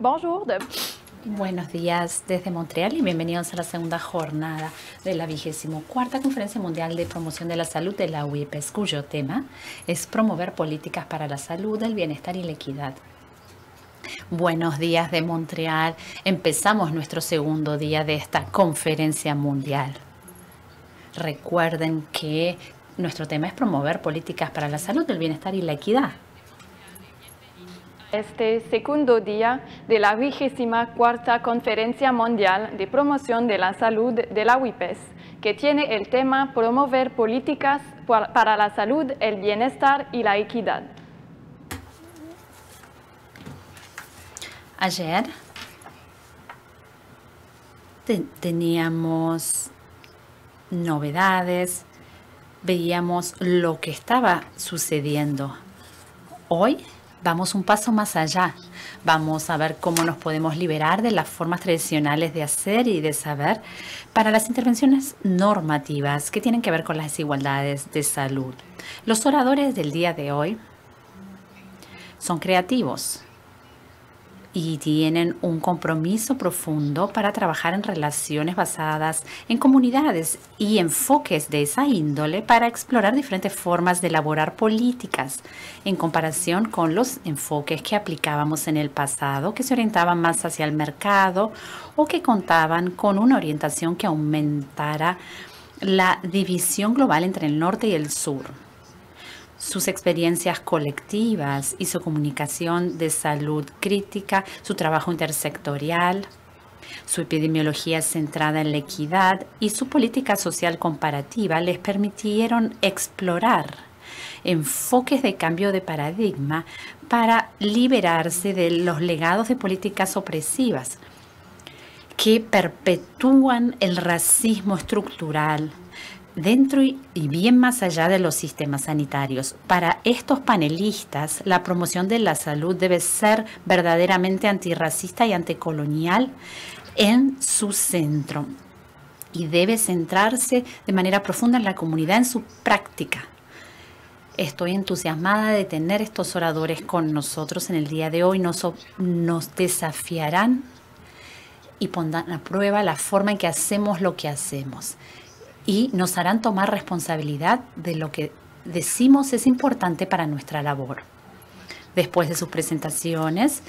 Bonjour. Buenos días desde Montreal y bienvenidos a la segunda jornada de la 24ª Conferencia Mundial de Promoción de la Salud de la UIPES, cuyo tema es promover políticas para la salud, el bienestar y la equidad. Buenos días de Montreal. Empezamos nuestro segundo día de esta conferencia mundial. Recuerden que nuestro tema es promover políticas para la salud, el bienestar y la equidad. Este segundo día de la 24ª Conferencia Mundial de Promoción de la Salud de la UIPES, que tiene el tema promover políticas para la salud, el bienestar y la equidad. Ayer teníamos novedades, veíamos lo que estaba sucediendo. Hoy vamos un paso más allá. Vamos a ver cómo nos podemos liberar de las formas tradicionales de hacer y de saber para las intervenciones normativas que tienen que ver con las desigualdades de salud. Los oradores del día de hoy son creativos y tienen un compromiso profundo para trabajar en relaciones basadas en comunidades y enfoques de esa índole para explorar diferentes formas de elaborar políticas en comparación con los enfoques que aplicábamos en el pasado, que se orientaban más hacia el mercado o que contaban con una orientación que aumentara la división global entre el norte y el sur. Sus experiencias colectivas y su comunicación de salud crítica, su trabajo intersectorial, su epidemiología centrada en la equidad y su política social comparativa les permitieron explorar enfoques de cambio de paradigma para liberarse de los legados de políticas opresivas que perpetúan el racismo estructural dentro y bien más allá de los sistemas sanitarios. Para estos panelistas, la promoción de la salud debe ser verdaderamente antirracista y anticolonial en su centro y debe centrarse de manera profunda en la comunidad, en su práctica. Estoy entusiasmada de tener estos oradores con nosotros en el día de hoy. Nos desafiarán y pondrán a prueba la forma en que hacemos lo que hacemos. Y nos harán tomar responsabilidad de lo que decimos es importante para nuestra labor. Después de sus presentaciones,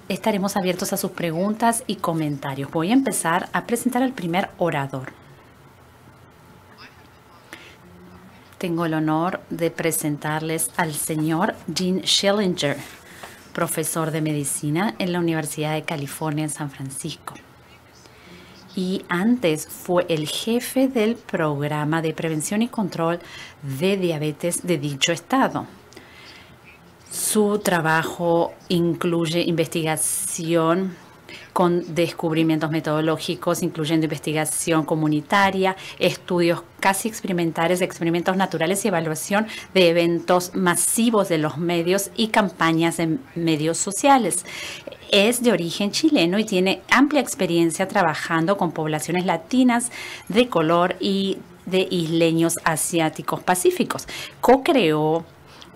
estaremos abiertos a sus preguntas y comentarios. Voy a empezar a presentar al primer orador. Tengo el honor de presentarles al señor Gene Schillinger, profesor de medicina en la Universidad de California en San Francisco. Y antes fue el jefe del programa de prevención y control de diabetes de dicho estado. Su trabajo incluye investigación con descubrimientos metodológicos, incluyendo investigación comunitaria, estudios casi experimentales, experimentos naturales y evaluación de eventos masivos de los medios y campañas en medios sociales. Es de origen chileno y tiene amplia experiencia trabajando con poblaciones latinas de color y de isleños asiáticos pacíficos. Co-creó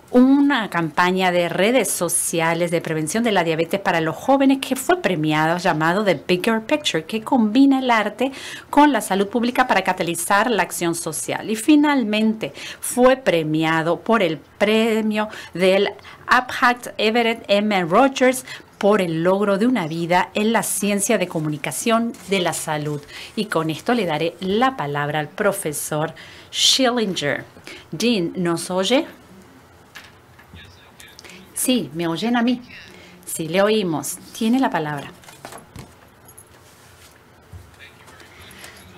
una campaña de redes sociales de prevención de la diabetes para los jóvenes que fue premiado, llamado The Bigger Picture, que combina el arte con la salud pública para catalizar la acción social. Y finalmente fue premiado por el premio del Abhat Everett M. Rogers por el logro de una vida en la ciencia de comunicación de la salud. Y con esto le daré la palabra al profesor Schillinger. Gene, ¿nos oye? Sí, ¿me oyen a mí? Sí, le oímos. Tiene la palabra.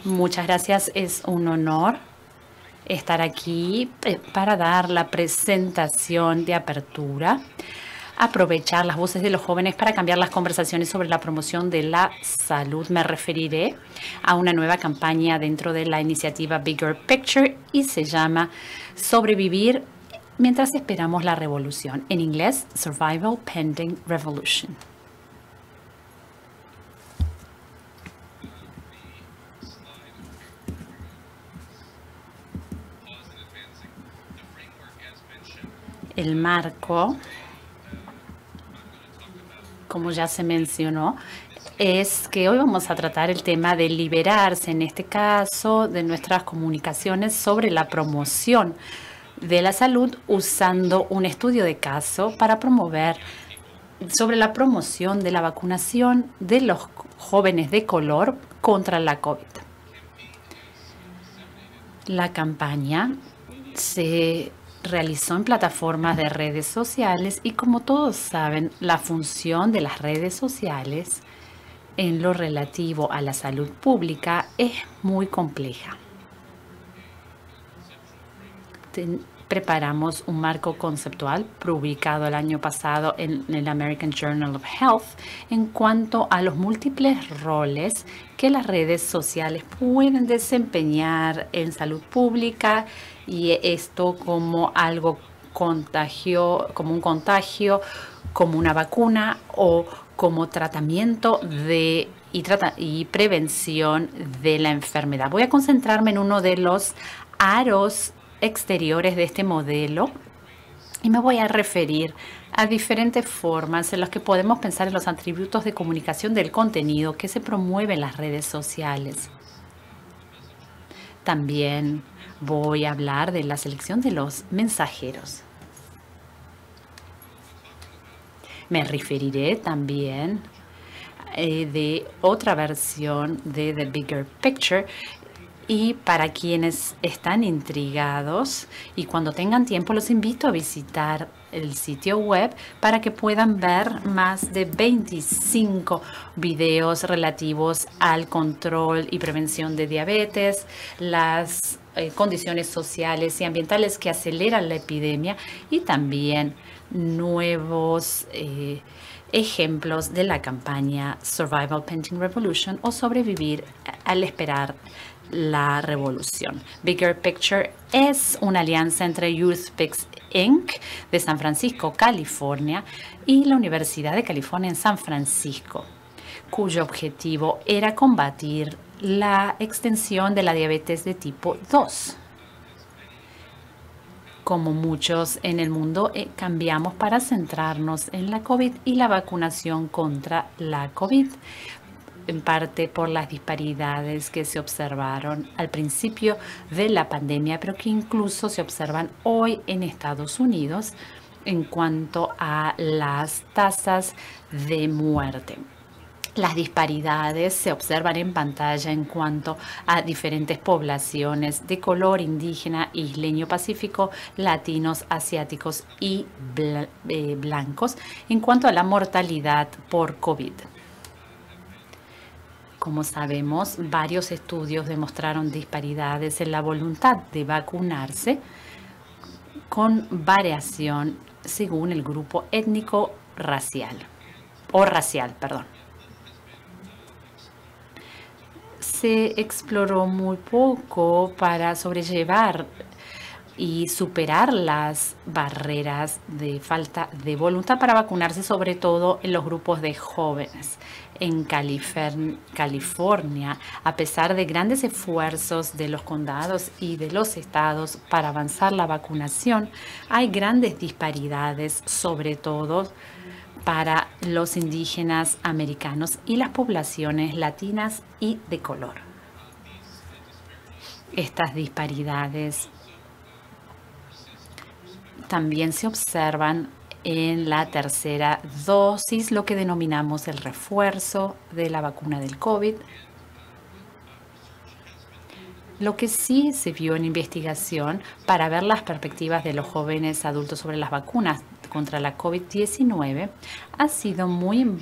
Muchas gracias. Es un honor estar aquí para dar la presentación de apertura. Aprovechar las voces de los jóvenes para cambiar las conversaciones sobre la promoción de la salud. Me referiré a una nueva campaña dentro de la iniciativa Bigger Picture y se llama Sobrevivir mientras esperamos la revolución. En inglés, Survival Pending Revolution. El marco como ya se mencionó, es que hoy vamos a tratar el tema de liberarse, en este caso, de nuestras comunicaciones sobre la promoción de la salud usando un estudio de caso para promover sobre la promoción de la vacunación de los jóvenes de color contra la COVID. La campaña se realizó en plataformas de redes sociales y, como todos saben, la función de las redes sociales en lo relativo a la salud pública es muy compleja. Preparamos un marco conceptual publicado el año pasado en el American Journal of Health en cuanto a los múltiples roles que las redes sociales pueden desempeñar en salud pública, y esto como algo como un contagio, como una vacuna o como tratamiento y prevención de la enfermedad. Voy a concentrarme en uno de los aros exteriores de este modelo y me voy a referir a diferentes formas en las que podemos pensar en los atributos de comunicación del contenido que se promueve en las redes sociales. También voy a hablar de la selección de los mensajeros. Me referiré también de otra versión de The Bigger Picture. Y para quienes están intrigados y cuando tengan tiempo, los invito a visitar el sitio web para que puedan ver más de 25 videos relativos al control y prevención de diabetes, las condiciones sociales y ambientales que aceleran la epidemia y también nuevos ejemplos de la campaña Survival Pending Revolution o Sobrevivir al esperar la revolución. Bigger Picture es una alianza entre YouthPix Inc. de San Francisco, California, y la Universidad de California en San Francisco, cuyo objetivo era combatir la extensión de la diabetes de tipo 2. Como muchos en el mundo, cambiamos para centrarnos en la COVID y la vacunación contra la COVID, en parte por las disparidades que se observaron al principio de la pandemia, pero que incluso se observan hoy en Estados Unidos en cuanto a las tasas de muerte. Las disparidades se observan en pantalla en cuanto a diferentes poblaciones de color: indígena, isleño, pacífico, latinos, asiáticos y blancos, en cuanto a la mortalidad por COVID. Como sabemos, varios estudios demostraron disparidades en la voluntad de vacunarse con variación según el grupo étnico racial. Se exploró muy poco para sobrellevar y superar las barreras de falta de voluntad para vacunarse, sobre todo en los grupos de jóvenes. En California, a pesar de grandes esfuerzos de los condados y de los estados para avanzar la vacunación, hay grandes disparidades, sobre todo para los indígenas americanos y las poblaciones latinas y de color. Estas disparidades también se observan en la tercera dosis, lo que denominamos el refuerzo de la vacuna del COVID. Lo que sí se vio en investigación para ver las perspectivas de los jóvenes adultos sobre las vacunas contra la COVID-19 ha sido muy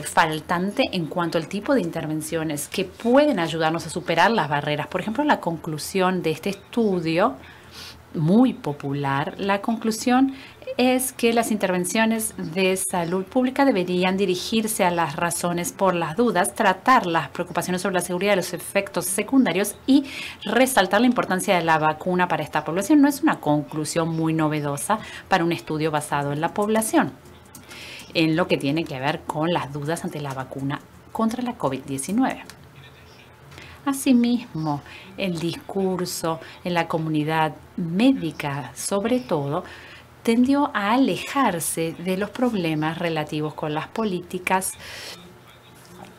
faltante en cuanto al tipo de intervenciones que pueden ayudarnos a superar las barreras. Por ejemplo, la conclusión de este estudio muy popular, la conclusión es que las intervenciones de salud pública deberían dirigirse a las razones por las dudas, tratar las preocupaciones sobre la seguridad de los efectos secundarios y resaltar la importancia de la vacuna para esta población. No es una conclusión muy novedosa para un estudio basado en la población, en lo que tiene que ver con las dudas ante la vacuna contra la COVID-19. Asimismo, el discurso en la comunidad médica, sobre todo, tendió a alejarse de los problemas relativos con las políticas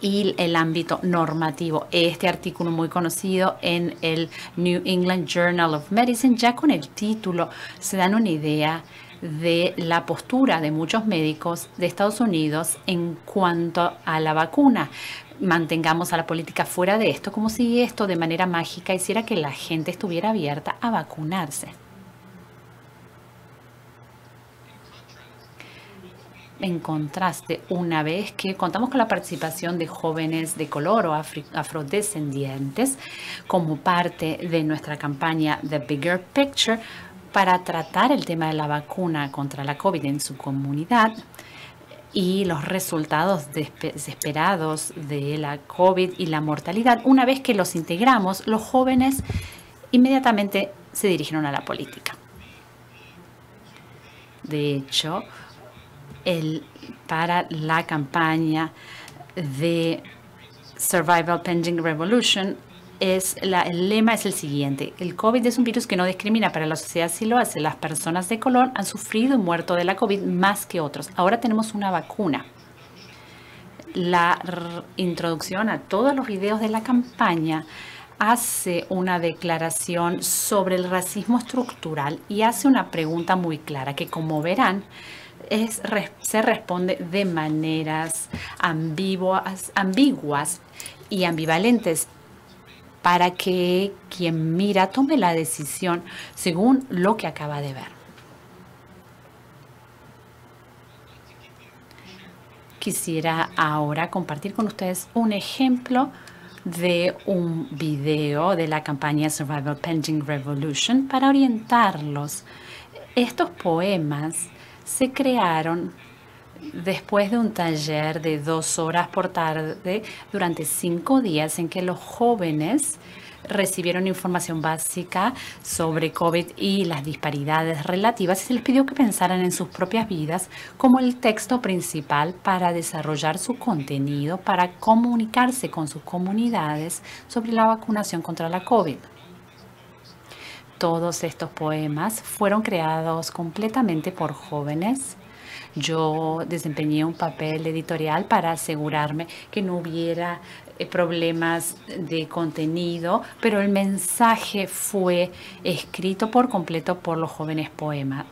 y el ámbito normativo. Este artículo muy conocido en el New England Journal of Medicine, ya con el título se dan una idea de la postura de muchos médicos de Estados Unidos en cuanto a la vacuna. Mantengamos a la política fuera de esto, como si esto de manera mágica hiciera que la gente estuviera abierta a vacunarse. En contraste, una vez que contamos con la participación de jóvenes de color o afrodescendientes como parte de nuestra campaña The Bigger Picture para tratar el tema de la vacuna contra la COVID en su comunidad y los resultados desesperados de la COVID y la mortalidad, una vez que los integramos, los jóvenes inmediatamente se dirigieron a la política. De hecho, para la campaña de Survival Pending Revolution, el lema es el siguiente: el COVID es un virus que no discrimina, para la sociedad sí lo hace. Las personas de color han sufrido y muerto de la COVID más que otros. Ahora tenemos una vacuna. La introducción a todos los videos de la campaña hace una declaración sobre el racismo estructural y hace una pregunta muy clara que, como verán, se responde de maneras ambiguas y ambivalentes para que quien mira tome la decisión según lo que acaba de ver. Quisiera ahora compartir con ustedes un ejemplo de un video de la campaña Survival Pending Revolution para orientarlos. Estos poemas se crearon después de un taller de 2 horas por tarde durante 5 días en que los jóvenes recibieron información básica sobre COVID y las disparidades relativas y se les pidió que pensaran en sus propias vidas como el texto principal para desarrollar su contenido, para comunicarse con sus comunidades sobre la vacunación contra la COVID. Todos estos poemas fueron creados completamente por jóvenes. Yo desempeñé un papel editorial para asegurarme que no hubiera problemas de contenido, pero el mensaje fue escrito por completo por los jóvenes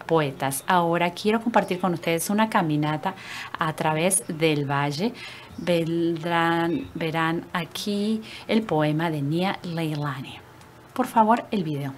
poetas. Ahora quiero compartir con ustedes una caminata a través del valle. Verán aquí el poema de Nia Leilani. Por favor, el video.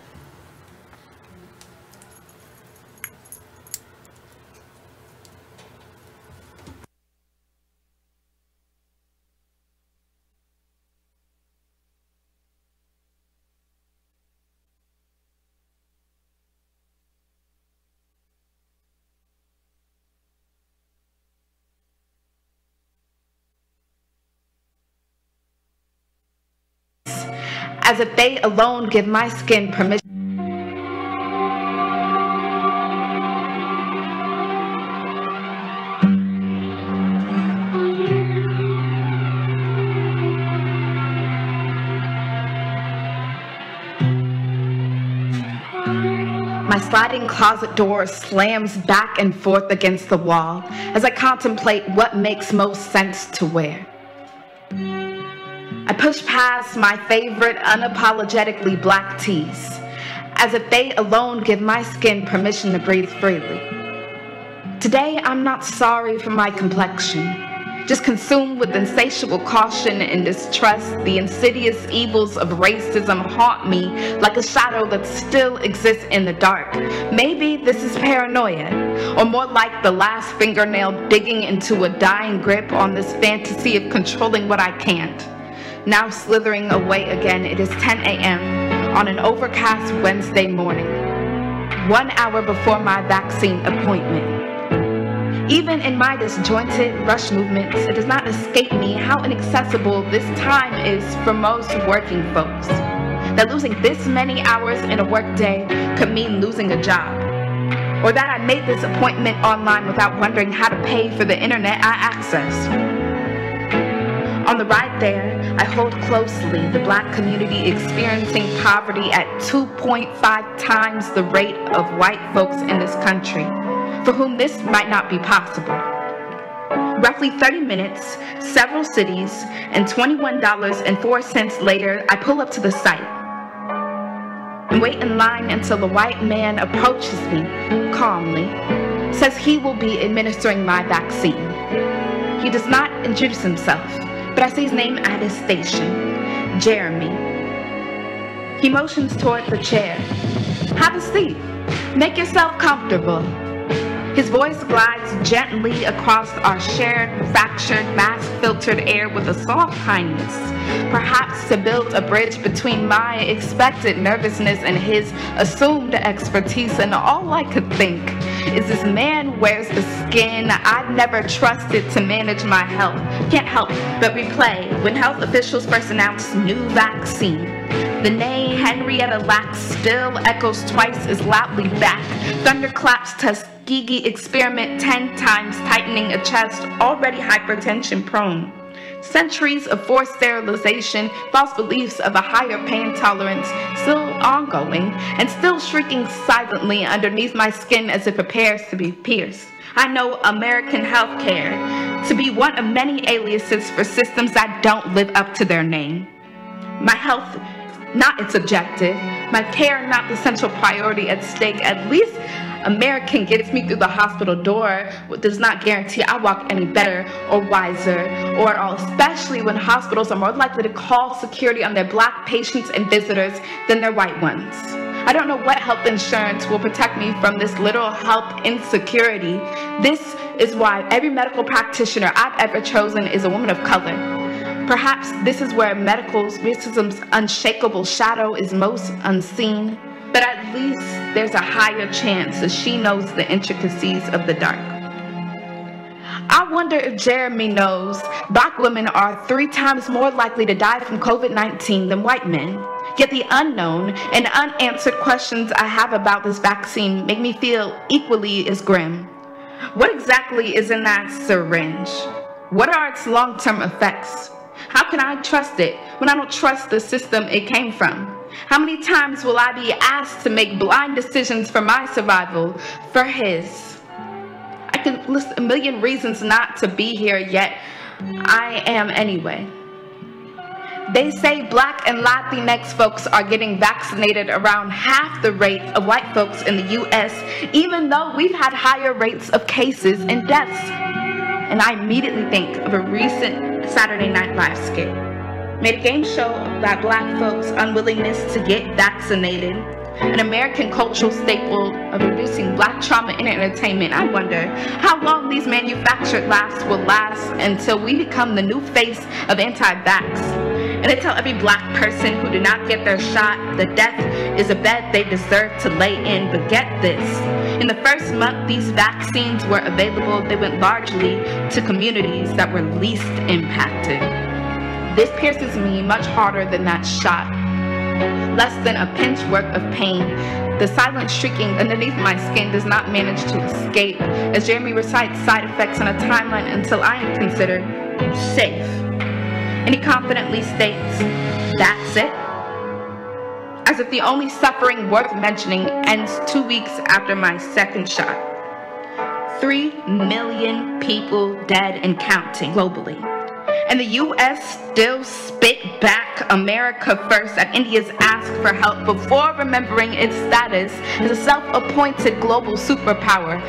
As if they alone give my skin permission. My sliding closet door slams back and forth against the wall as I contemplate what makes most sense to wear. I push past my favorite unapologetically black tees, as if they alone give my skin permission to breathe freely. Today, I'm not sorry for my complexion, just consumed with insatiable caution and distrust. The insidious evils of racism haunt me like a shadow that still exists in the dark. Maybe this is paranoia, or more like the last fingernail digging into a dying grip on this fantasy of controlling what I can't. Now slithering away again, it is 10 a.m. on an overcast Wednesday morning, 1 hour before my vaccine appointment. Even in my disjointed rush movements, it does not escape me how inaccessible this time is for most working folks. That losing this many hours in a workday could mean losing a job. Or that I made this appointment online without wondering how to pay for the internet I access. On the ride there, I hold closely the black community experiencing poverty at 2.5 times the rate of white folks in this country. for whom this might not be possible. Roughly 30 minutes, several cities, and $21.04 later, I pull up to the site and wait in line until a white man approaches me calmly, says he will be administering my vaccine. He does not introduce himself, but I see his name at his station, Jeremy. He motions toward the chair. Have a seat. Make yourself comfortable. His voice glides gently across our shared, fractured, mask-filtered air with a soft kindness, perhaps to build a bridge between my expected nervousness and his assumed expertise. And all I could think is this man wears the skin I've never trusted to manage my health. Can't help but replay when health officials first announced new vaccine. The name Henrietta Lacks still echoes twice as loudly back. Thunderclaps Tuskegee experiment 10 times, tightening a chest already hypertension prone. Centuries of forced sterilization, false beliefs of a higher pain tolerance, still ongoing, and still shrieking silently underneath my skin as it prepares to be pierced. I know American healthcare to be one of many aliases for systems that don't live up to their name. My health, not its objective. My care, not the central priority at stake. At least American gets me through the hospital door, what does not guarantee I walk any better or wiser or at all, especially when hospitals are more likely to call security on their black patients and visitors than their white ones. I don't know what health insurance will protect me from this literal health insecurity. This is why every medical practitioner I've ever chosen is a woman of color. Perhaps this is where medical racism's unshakable shadow is most unseen, but at least there's a higher chance that she knows the intricacies of the dark. I wonder if Jeremy knows black women are 3 times more likely to die from COVID-19 than white men. Yet the unknown and unanswered questions I have about this vaccine make me feel equally as grim. What exactly is in that syringe? What are its long-term effects? How can I trust it when I don't trust the system it came from? How many times will I be asked to make blind decisions for my survival, for his? I could list a million reasons not to be here, yet I am anyway. They say black and Latinx folks are getting vaccinated around half the rate of white folks in the US, even though we've had higher rates of cases and deaths. And I immediately think of a recent Saturday Night Live skit. Made a game show about black folks' unwillingness to get vaccinated, an American cultural staple of reducing black trauma in entertainment. I wonder how long these manufactured laughs will last until we become the new face of anti-vax. And they tell every black person who did not get their shot that death is a bed they deserve to lay in. But get this, in the first month these vaccines were available, they went largely to communities that were least impacted. This pierces me much harder than that shot. Less than a pinch worth of pain. The silent shrieking underneath my skin does not manage to escape as Jeremy recites side effects on a timeline until I am considered safe. And he confidently states, that's it? As if the only suffering worth mentioning ends 2 weeks after my second shot. 3 million people dead and counting globally. And the US still spit back America first at India's ask for help before remembering its status as a self-appointed global superpower.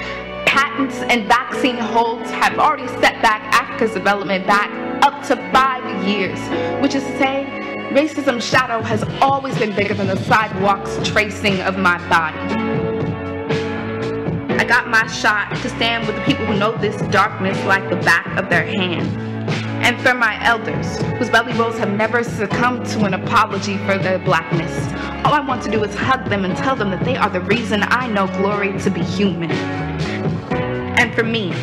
Patents and vaccine holds have already set back Africa's development back up to 5 years, which is to say, racism's shadow has always been bigger than the sidewalk's tracing of my body. I got my shot to stand with the people who know this darkness like the back of their hand. And for my elders, whose belly rolls have never succumbed to an apology for their blackness. All I want to do is hug them and tell them that they are the reason I know glory to be human. And for me,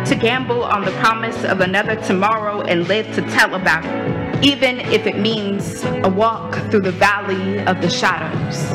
to gamble on the promise of another tomorrow and live to tell about it, even if it means a walk through the valley of the shadows.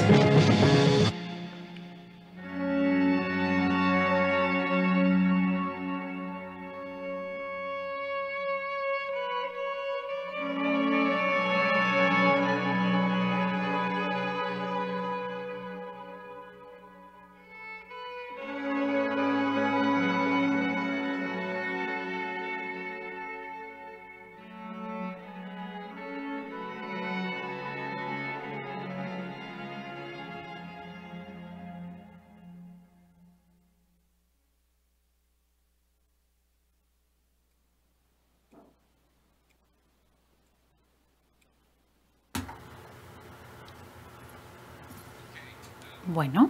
Bueno,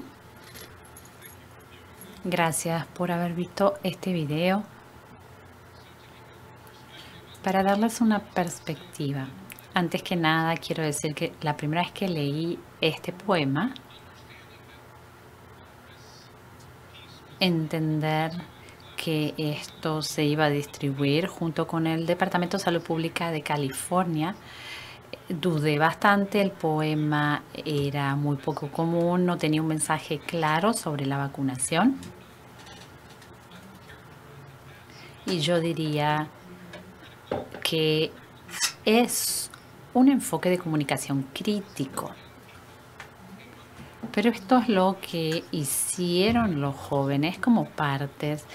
gracias por haber visto este video. Para darles una perspectiva, antes que nada quiero decir que la primera vez que leí este poema, entender que esto se iba a distribuir junto con el Departamento de Salud Pública de California, dudé bastante. El poema era muy poco común, no tenía un mensaje claro sobre la vacunación. Y yo diría que es un enfoque de comunicación crítico. Pero esto es lo que hicieron los jóvenes como partes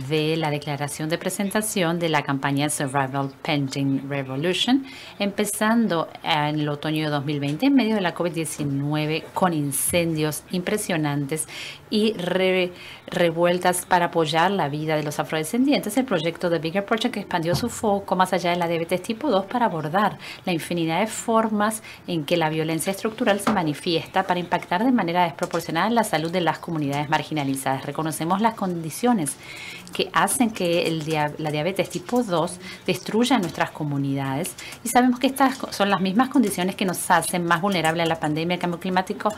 de la declaración de presentación de la campaña Survival Pending Revolution, empezando en el otoño de 2020 en medio de la COVID-19 con incendios impresionantes y revueltas para apoyar la vida de los afrodescendientes. El proyecto The Bigger Project expandió su foco más allá de la diabetes tipo 2 para abordar la infinidad de formas en que la violencia estructural se manifiesta para impactar de manera desproporcionada en la salud de las comunidades marginalizadas. Reconocemos las condiciones que hacen que la diabetes tipo 2 destruya nuestras comunidades y sabemos que estas son las mismas condiciones que nos hacen más vulnerables a la pandemia, el cambio climático,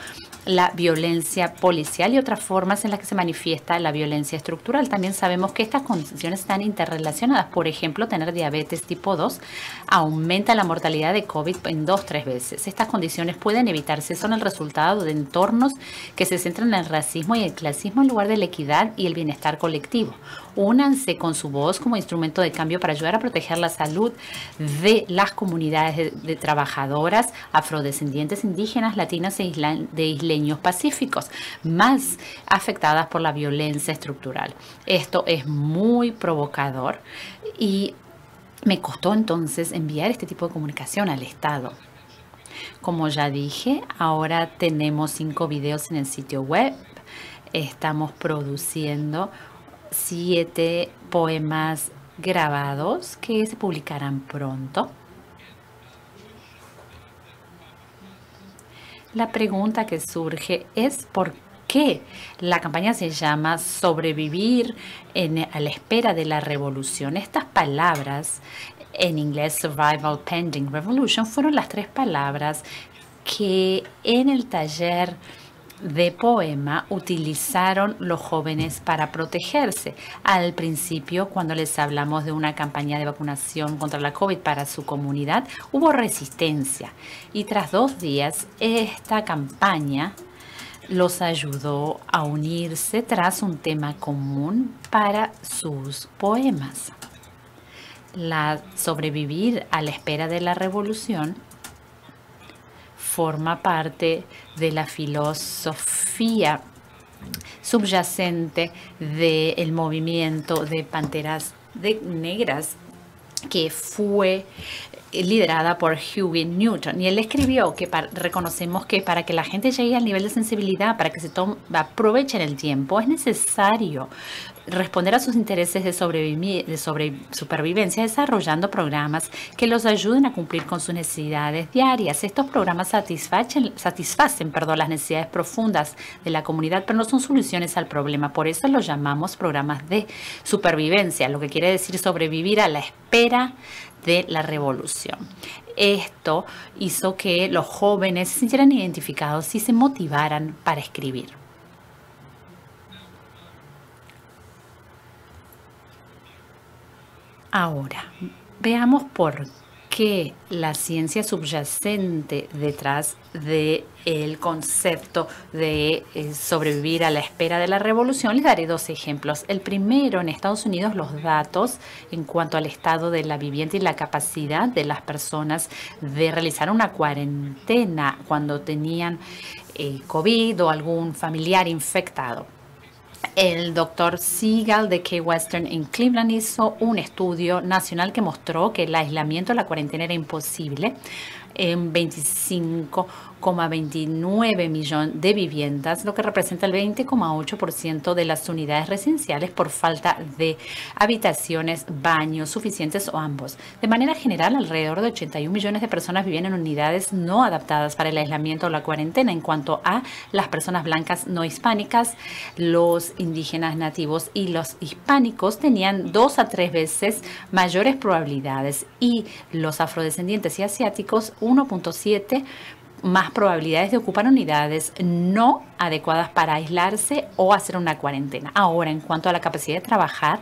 la violencia policial y otras formas en las que se manifiesta la violencia estructural. También sabemos que estas condiciones están interrelacionadas. Por ejemplo, tener diabetes tipo 2 aumenta la mortalidad de COVID en 2-3 veces. Estas condiciones pueden evitarse, son el resultado de entornos que se centran en el racismo y el clasismo en lugar de la equidad y el bienestar colectivo. Únanse con su voz como instrumento de cambio para ayudar a proteger la salud de las comunidades de trabajadoras, afrodescendientes, indígenas, latinas e de isleños pacíficos, más afectadas por la violencia estructural. Esto es muy provocador y me costó entonces enviar este tipo de comunicación al Estado. Como ya dije, ahora tenemos 5 videos en el sitio web. Estamos produciendo 7 poemas grabados que se publicarán pronto. La pregunta que surge es ¿por qué la campaña se llama Sobrevivir a la espera de la revolución? Estas palabras, en inglés Survival Pending Revolution, fueron las 3 palabras que en el taller de poema utilizaron los jóvenes para protegerse. Al principio, cuando les hablamos de una campaña de vacunación contra la COVID para su comunidad, hubo resistencia. Y tras 2 días, esta campaña los ayudó a unirse tras un tema común para sus poemas. Sobrevivir a la espera de la revolución forma parte de la filosofía subyacente del movimiento de Panteras Negras, que fue liderada por Huey Newton. Y él escribió que reconocemos que para que la gente llegue al nivel de sensibilidad, para que se aprovechen el tiempo, es necesario responder a sus intereses de supervivencia desarrollando programas que los ayuden a cumplir con sus necesidades diarias. Estos programas satisfacen las necesidades profundas de la comunidad, pero no son soluciones al problema. Por eso los llamamos programas de supervivencia, lo que quiere decir sobrevivir a la espera de la revolución. Esto hizo que los jóvenes se sintieran identificados y se motivaran para escribir. Ahora, veamos por qué la ciencia subyacente detrás del concepto de sobrevivir a la espera de la revolución. Les daré 2 ejemplos. El primero, en Estados Unidos, los datos en cuanto al estado de la vivienda y la capacidad de las personas de realizar una cuarentena cuando tenían COVID o algún familiar infectado. El doctor Seagal de Key Western en Cleveland hizo un estudio nacional que mostró que el aislamiento, la cuarentena era imposible en 25,29 millones de viviendas, lo que representa el 20,8% de las unidades residenciales por falta de habitaciones, baños suficientes o ambos. De manera general, alrededor de 81 millones de personas vivían en unidades no adaptadas para el aislamiento o la cuarentena. En cuanto a las personas blancas no hispánicas, los indígenas nativos y los hispánicos tenían 2 a 3 veces mayores probabilidades, y los afrodescendientes y asiáticos 1.7 más probabilidades de ocupar unidades no adecuadas para aislarse o hacer una cuarentena. Ahora, en cuanto a la capacidad de trabajar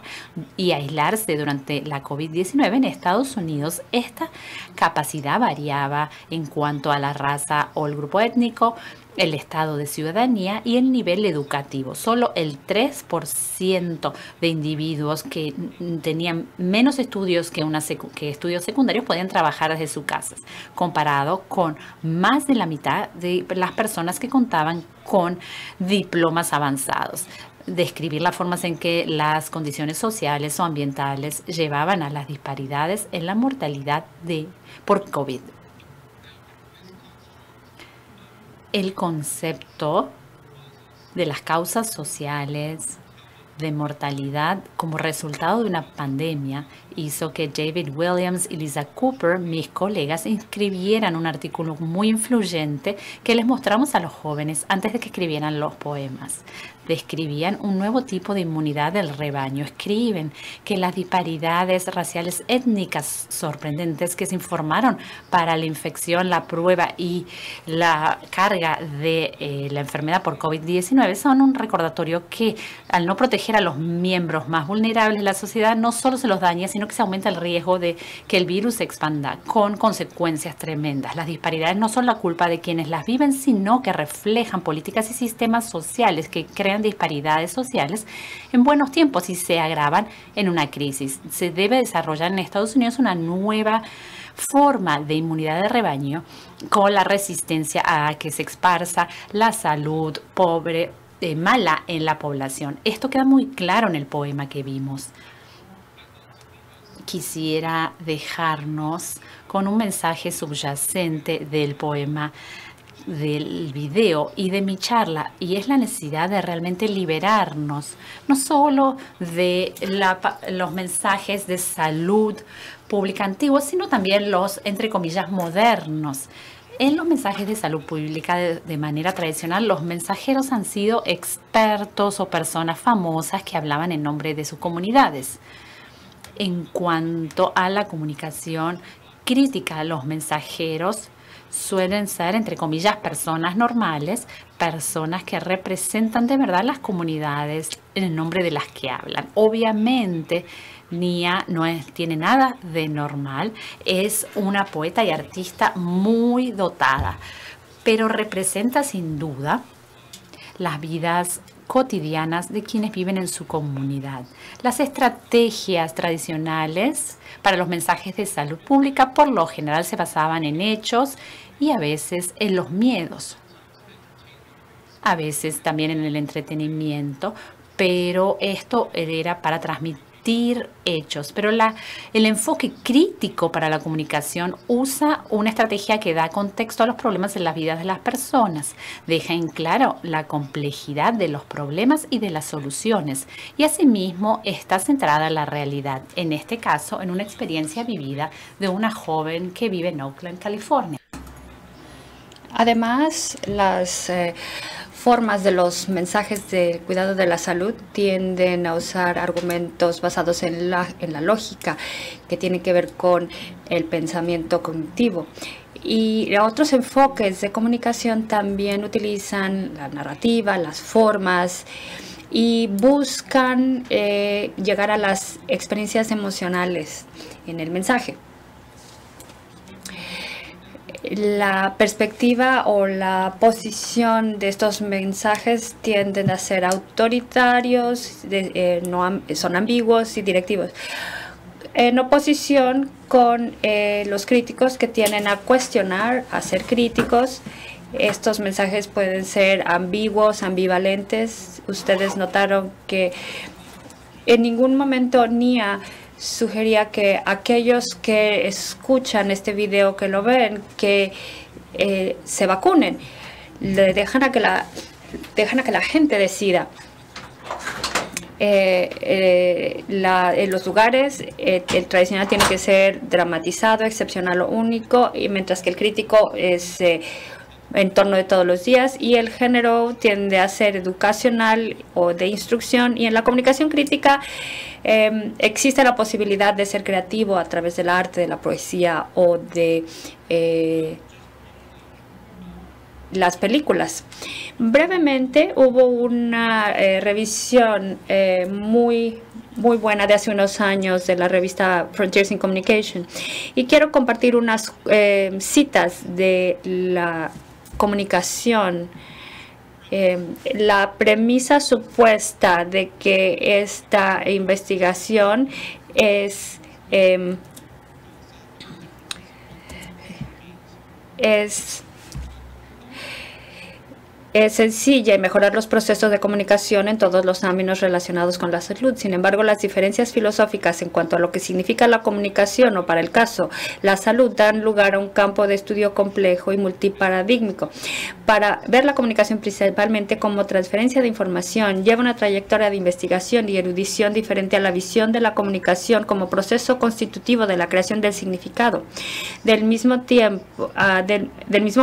y aislarse durante la COVID-19 en Estados Unidos, esta capacidad variaba en cuanto a la raza o el grupo étnico, el estado de ciudadanía y el nivel educativo. Solo el 3% de individuos que tenían menos estudios que estudios secundarios podían trabajar desde sus casas, comparado con más de la mitad de las personas que contaban con diplomas avanzados. Describir las formas en que las condiciones sociales o ambientales llevaban a las disparidades en la mortalidad por COVID. El concepto de las causas sociales de mortalidad como resultado de una pandemia hizo que David Williams y Lisa Cooper, mis colegas, escribieran un artículo muy influyente que les mostramos a los jóvenes antes de que escribieran los poemas. Describían un nuevo tipo de inmunidad del rebaño. Escriben que las disparidades raciales étnicas sorprendentes que se informaron para la infección, la prueba y la carga de la enfermedad por COVID-19 son un recordatorio que, al no proteger a los miembros más vulnerables de la sociedad, no solo se los daña, sino que se aumenta el riesgo de que el virus se expanda, con consecuencias tremendas. Las disparidades no son la culpa de quienes las viven, sino que reflejan políticas y sistemas sociales que crean disparidades sociales en buenos tiempos y se agravan en una crisis. Se debe desarrollar en Estados Unidos una nueva forma de inmunidad de rebaño con la resistencia a que se esparza la salud mala en la población. Esto queda muy claro en el poema que vimos. Quisiera dejarnos con un mensaje subyacente del poema, del video y de mi charla, y es la necesidad de realmente liberarnos, no solo de los mensajes de salud pública antiguos, sino también los, entre comillas, modernos. En los mensajes de salud pública de manera tradicional, los mensajeros han sido expertos o personas famosas que hablaban en nombre de sus comunidades. En cuanto a la comunicación crítica, los mensajeros suelen ser, entre comillas, personas normales, personas que representan de verdad las comunidades en el nombre de las que hablan. Obviamente, Nia tiene nada de normal, es una poeta y artista muy dotada, pero representa sin duda las vidas cotidianas de quienes viven en su comunidad. Las estrategias tradicionales para los mensajes de salud pública por lo general se basaban en hechos y a veces en los miedos, a veces también en el entretenimiento, pero esto era para transmitir hechos. Pero el enfoque crítico para la comunicación usa una estrategia que da contexto a los problemas en las vidas de las personas, deja en claro la complejidad de los problemas y de las soluciones, y asimismo está centrada en la realidad, en este caso en una experiencia vivida de una joven que vive en Oakland, California. Además, las formas de los mensajes de cuidado de la salud tienden a usar argumentos basados en la lógica, que tienen que ver con el pensamiento cognitivo. Y otros enfoques de comunicación también utilizan la narrativa, las formas, y buscan llegar a las experiencias emocionales en el mensaje. La perspectiva o la posición de estos mensajes tienden a ser autoritarios, son ambiguos y directivos, en oposición con los críticos, que tienden a cuestionar, a ser críticos Estos mensajes pueden ser ambiguos, ambivalentes. Ustedes notaron que en ningún momento NIA sugería que aquellos que escuchan este video, que lo ven, que se vacunen. Dejan a que la gente decida. En los lugares, el tradicional tiene que ser dramatizado, excepcional o único, y mientras que el crítico es en torno de todos los días, y el género tiende a ser educacional o de instrucción, y en la comunicación crítica existe la posibilidad de ser creativo a través del arte, de la poesía o de las películas. Brevemente, hubo una revisión muy buena de hace unos años de la revista Frontiers in Communication, y quiero compartir unas citas de la comunicación. La premisa supuesta de que esta investigación es sencilla y mejorar los procesos de comunicación en todos los ámbitos relacionados con la salud. Sin embargo, las diferencias filosóficas en cuanto a lo que significa la comunicación o, para el caso, la salud, dan lugar a un campo de estudio complejo y multiparadigmático. Para ver la comunicación principalmente como transferencia de información, lleva una trayectoria de investigación y erudición diferente a la visión de la comunicación como proceso constitutivo de la creación del significado. Del mismo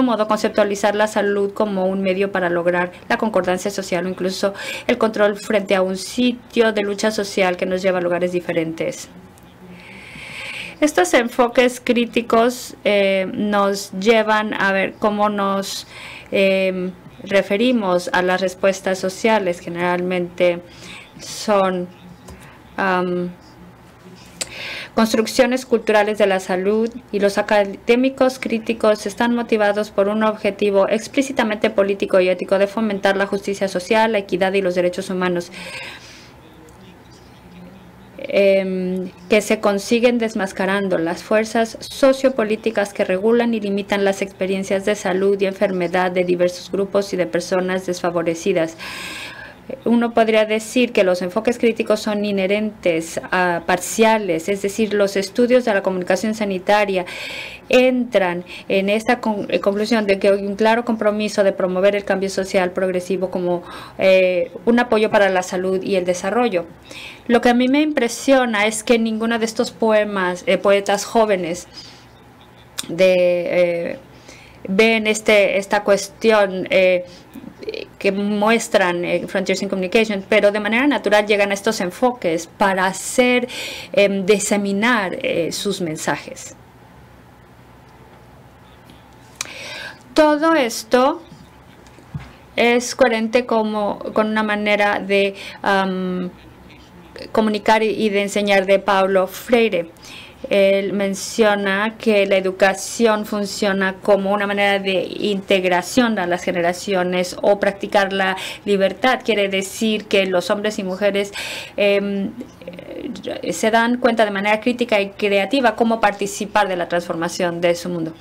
modo, conceptualizar la salud como un medio para lograr la concordancia social o incluso el control frente a un sitio de lucha social que nos lleva a lugares diferentes. Estos enfoques críticos nos llevan a ver cómo nos referimos a las respuestas sociales. Generalmente son construcciones culturales de la salud, y los académicos críticos están motivados por un objetivo explícitamente político y ético de fomentar la justicia social, la equidad y los derechos humanos, que se consiguen desmascarando las fuerzas sociopolíticas que regulan y limitan las experiencias de salud y enfermedad de diversos grupos y de personas desfavorecidas. Uno podría decir que los enfoques críticos son inherentes, parciales, es decir, los estudios de la comunicación sanitaria entran en esta conclusión de que hay un claro compromiso de promover el cambio social progresivo como un apoyo para la salud y el desarrollo. Lo que a mí me impresiona es que ninguno de estos poetas jóvenes ven esta cuestión que muestran Frontiers in Communication, pero de manera natural llegan a estos enfoques para diseminar sus mensajes. Todo esto es coherente con una manera de comunicar y de enseñar de Paulo Freire. Él menciona que la educación funciona como una manera de integración a las generaciones o practicar la libertad. Quiere decir que los hombres y mujeres se dan cuenta de manera crítica y creativa cómo participar de la transformación de su mundo.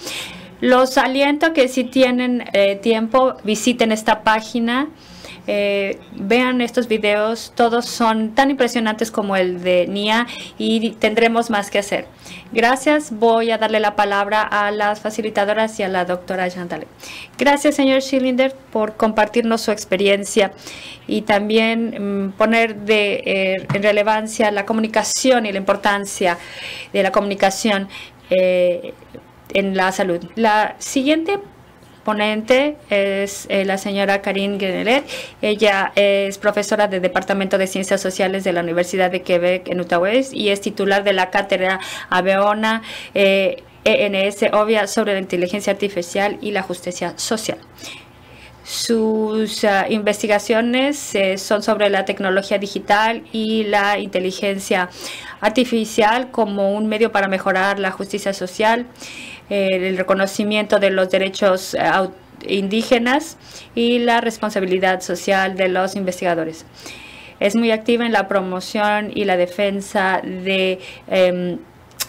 Los aliento a que si tienen tiempo visiten esta página. Vean estos videos, todos son tan impresionantes como el de Nia y tendremos más que hacer. Gracias, voy a darle la palabra a las facilitadoras y a la doctora Chantal. Gracias, señor Schillinger, por compartirnos su experiencia y también poner en relevancia la comunicación y la importancia de la comunicación en la salud. La siguiente ponente es la señora Karine Guenelet. Ella es profesora del Departamento de Ciencias Sociales de la Universidad de Quebec en Outaouais y es titular de la cátedra Aveona ENS Obvia sobre la inteligencia artificial y la justicia social. Sus investigaciones son sobre la tecnología digital y la inteligencia artificial como un medio para mejorar la justicia social, el reconocimiento de los derechos indígenas y la responsabilidad social de los investigadores. Es muy activa en la promoción y la defensa de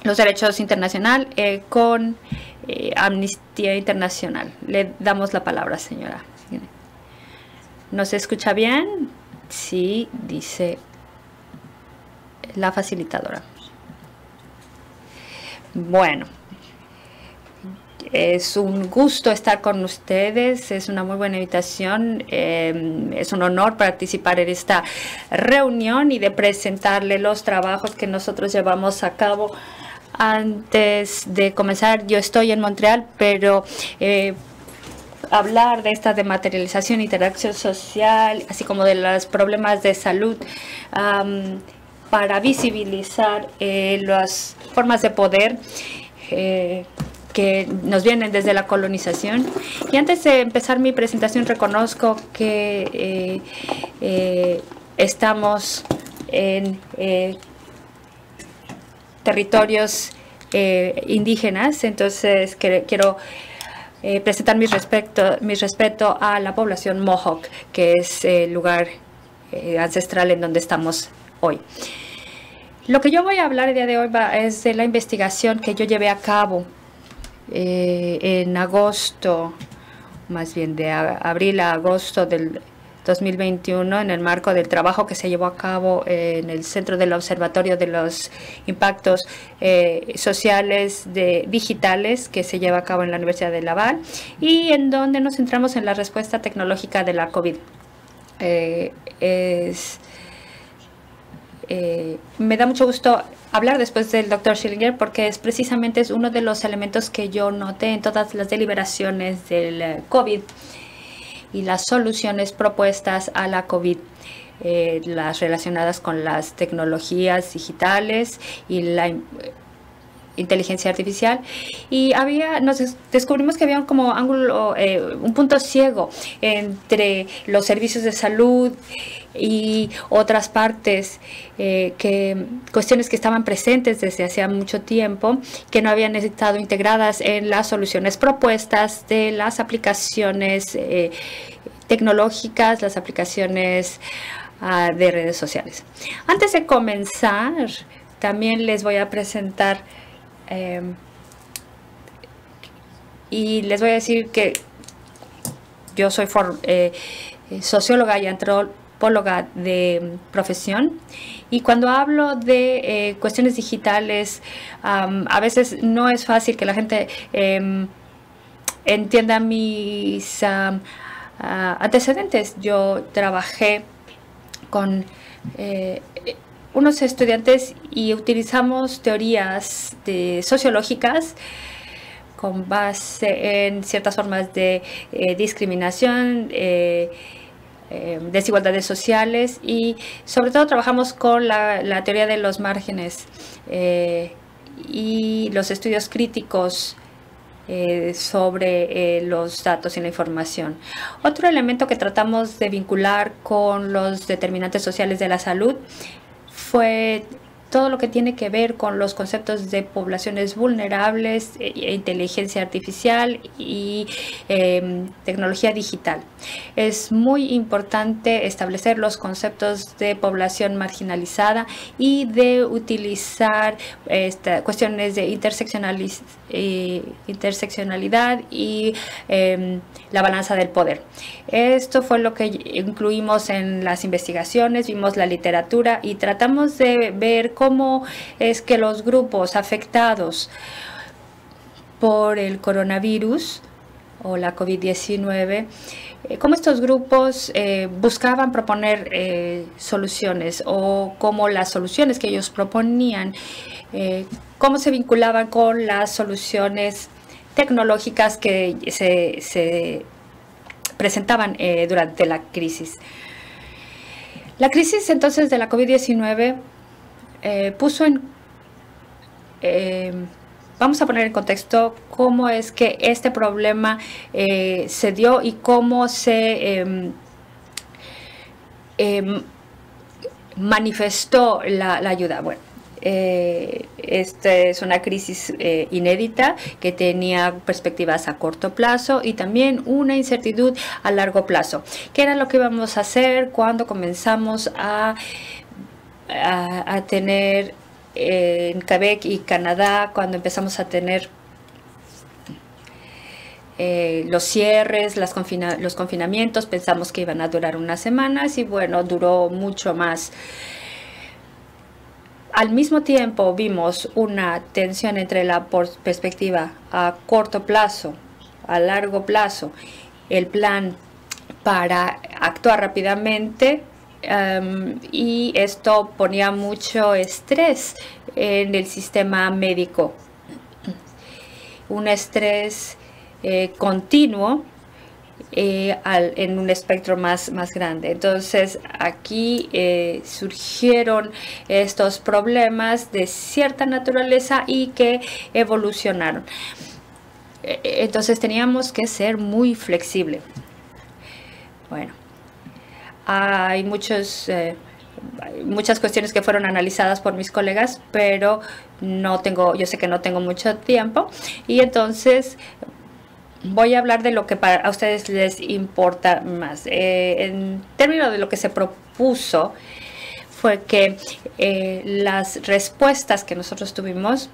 los derechos internacionales con Amnistía Internacional. Le damos la palabra, señora. ¿Nos escucha bien? Sí, dice la facilitadora. Bueno, es un gusto estar con ustedes, es una muy buena invitación, es un honor participar en esta reunión y de presentarle los trabajos que nosotros llevamos a cabo. Antes de comenzar, yo estoy en Montreal, pero hablar de esta dematerialización, interacción social, así como de los problemas de salud, para visibilizar las formas de poder que nos vienen desde la colonización. Y antes de empezar mi presentación, reconozco que estamos en territorios indígenas, entonces quiero presentar mi respeto a la población Mohawk, que es el lugar ancestral en donde estamos hoy. Lo que yo voy a hablar el día de hoy es de la investigación que yo llevé a cabo en agosto, más bien de abril a agosto del 2021, en el marco del trabajo que se llevó a cabo en el Centro del Observatorio de los Impactos Sociales Digitales, que se lleva a cabo en la Universidad de Laval, y en donde nos centramos en la respuesta tecnológica de la COVID. Me da mucho gusto hablar después del Dr. Schillinger, porque precisamente es uno de los elementos que yo noté en todas las deliberaciones del COVID y las soluciones propuestas a la COVID, las relacionadas con las tecnologías digitales y la inteligencia artificial. Y nos descubrimos que había como ángulo, un punto ciego entre los servicios de salud y otras partes, cuestiones que estaban presentes desde hacía mucho tiempo, que no habían estado integradas en las soluciones propuestas de las aplicaciones tecnológicas, las aplicaciones de redes sociales. Antes de comenzar, también les voy a presentar y les voy a decir que yo soy socióloga y antropóloga de profesión, y cuando hablo de cuestiones digitales, a veces no es fácil que la gente entienda mis antecedentes. Yo trabajé con unos estudiantes y utilizamos teorías sociológicas con base en ciertas formas de discriminación, desigualdades sociales, y sobre todo trabajamos con la teoría de los márgenes y los estudios críticos sobre los datos y la información. Otro elemento que tratamos de vincular con los determinantes sociales de la salud fue todo lo que tiene que ver con los conceptos de poblaciones vulnerables, inteligencia artificial y tecnología digital. Es muy importante establecer los conceptos de población marginalizada y de utilizar cuestiones de interseccionalidad y la balanza del poder. Esto fue lo que incluimos en las investigaciones, vimos la literatura y tratamos de ver cómo es que los grupos afectados por el coronavirus o la COVID-19, cómo estos grupos buscaban proponer soluciones, o cómo las soluciones que ellos proponían, cómo se vinculaban con las soluciones tecnológicas que se presentaban durante la crisis. La crisis entonces de la COVID-19 puso vamos a poner en contexto cómo es que este problema se dio y cómo se manifestó la ayuda. Bueno, esta es una crisis inédita que tenía perspectivas a corto plazo y también una incertidumbre a largo plazo. ¿Qué era lo que íbamos a hacer cuando comenzamos a tener en Quebec y Canadá, cuando empezamos a tener los cierres, los confinamientos, pensamos que iban a durar unas semanas y bueno, duró mucho más. Al mismo tiempo vimos una tensión entre la perspectiva a corto plazo, a largo plazo, el plan para actuar rápidamente, y esto ponía mucho estrés en el sistema médico. Un estrés continuo en un espectro más grande. Entonces aquí surgieron estos problemas de cierta naturaleza y que evolucionaron. Entonces teníamos que ser muy flexibles. Bueno, hay muchas cuestiones que fueron analizadas por mis colegas, pero yo sé que no tengo mucho tiempo y entonces voy a hablar de lo que a ustedes les importa más. En términos de lo que se propuso, fue que las respuestas que nosotros tuvimos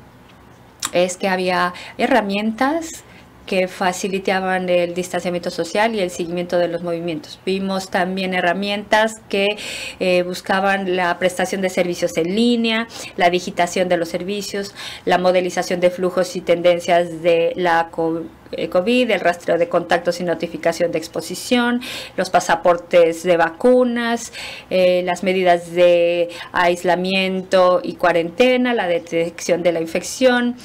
es que había herramientas que facilitaban el distanciamiento social y el seguimiento de los movimientos. Vimos también herramientas que buscaban la prestación de servicios en línea, la digitación de los servicios, la modelización de flujos y tendencias de la COVID, el rastreo de contactos y notificación de exposición, los pasaportes de vacunas, las medidas de aislamiento y cuarentena, la detección de la infección,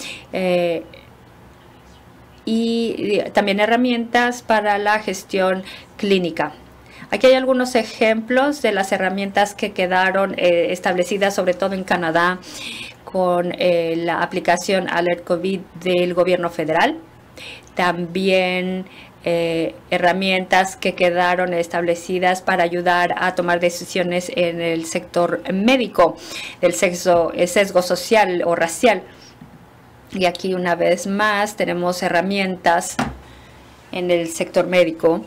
y también herramientas para la gestión clínica. Aquí hay algunos ejemplos de las herramientas que quedaron establecidas, sobre todo en Canadá, con la aplicación Alert COVID del gobierno federal. También herramientas que quedaron establecidas para ayudar a tomar decisiones en el sector médico, del sesgo social o racial. Y aquí una vez más tenemos herramientas en el sector médico.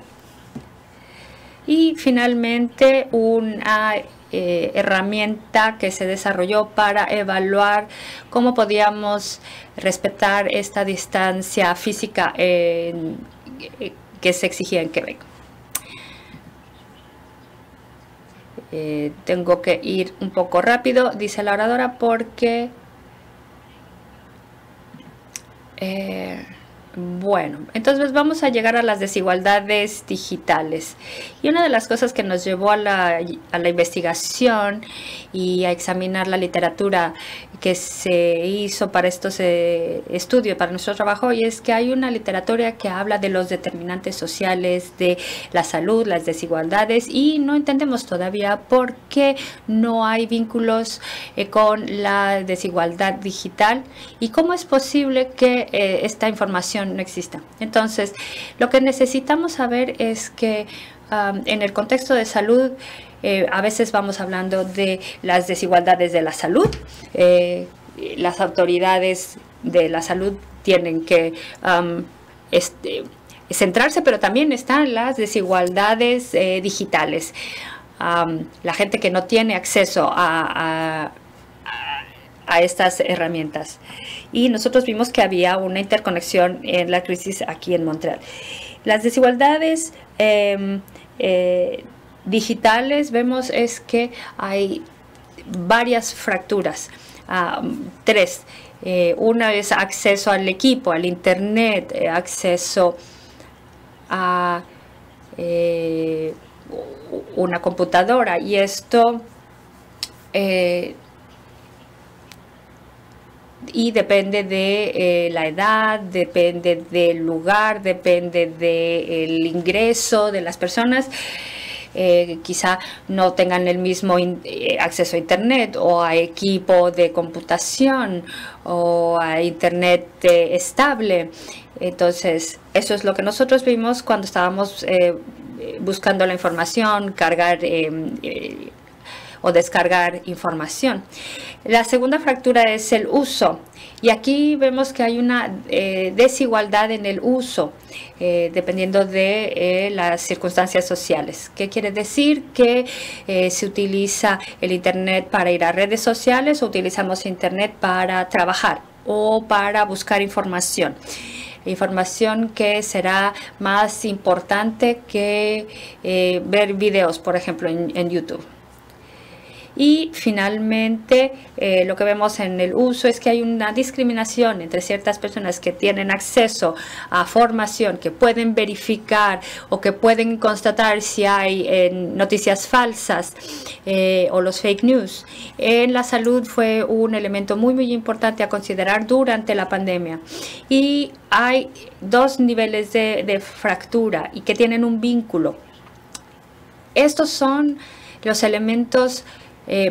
Y finalmente una herramienta que se desarrolló para evaluar cómo podíamos respetar esta distancia física que se exigía en Quebec. Tengo que ir un poco rápido, dice la oradora, porque bueno, entonces vamos a llegar a las desigualdades digitales. Y una de las cosas que nos llevó a la investigación y a examinar la literatura que se hizo para estos estudios, para nuestro trabajo, y es que hay una literatura que habla de los determinantes sociales de la salud, las desigualdades, y no entendemos todavía por qué no hay vínculos con la desigualdad digital y cómo es posible que esta información no exista. Entonces, lo que necesitamos saber es que en el contexto de salud, a veces vamos hablando de las desigualdades de la salud. Las autoridades de la salud tienen que centrarse, pero también están las desigualdades digitales. La gente que no tiene acceso a estas herramientas. Y nosotros vimos que había una interconexión en la crisis aquí en Montreal. Las desigualdades digitales, vemos es que hay varias fracturas, tres. Una es acceso al equipo, al internet, acceso a una computadora, y esto y depende de la edad, depende del lugar, depende del ingreso de las personas. Quizá no tengan el mismo acceso a internet o a equipo de computación o a internet estable. Entonces, eso es lo que nosotros vimos cuando estábamos buscando la información, cargar o descargar información. La segunda fractura es el uso, y aquí vemos que hay una desigualdad en el uso dependiendo de las circunstancias sociales. ¿Qué quiere decir? Que se utiliza el internet para ir a redes sociales, o utilizamos internet para trabajar o para buscar información. información que será más importante que ver videos, por ejemplo, en YouTube. Y finalmente, lo que vemos en el uso es que hay una discriminación entre ciertas personas que tienen acceso a formación, que pueden verificar o que pueden constatar si hay noticias falsas o los fake news. En la salud fue un elemento muy importante a considerar durante la pandemia. Y hay dos niveles de fractura y que tienen un vínculo. Estos son los elementos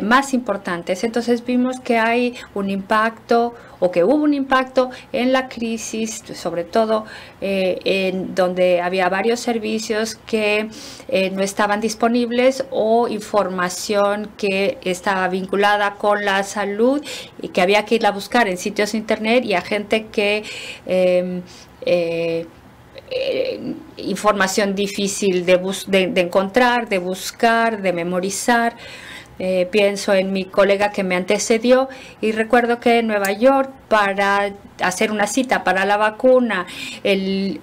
más importantes. Entonces vimos que hay un impacto o que hubo un impacto en la crisis, sobre todo en donde había varios servicios que no estaban disponibles o información que estaba vinculada con la salud y que había que ir a buscar en sitios de internet, y a gente que información difícil de encontrar, de buscar, de memorizar. Pienso en mi colega que me antecedió y recuerdo que en Nueva York, para hacer una cita para la vacuna, el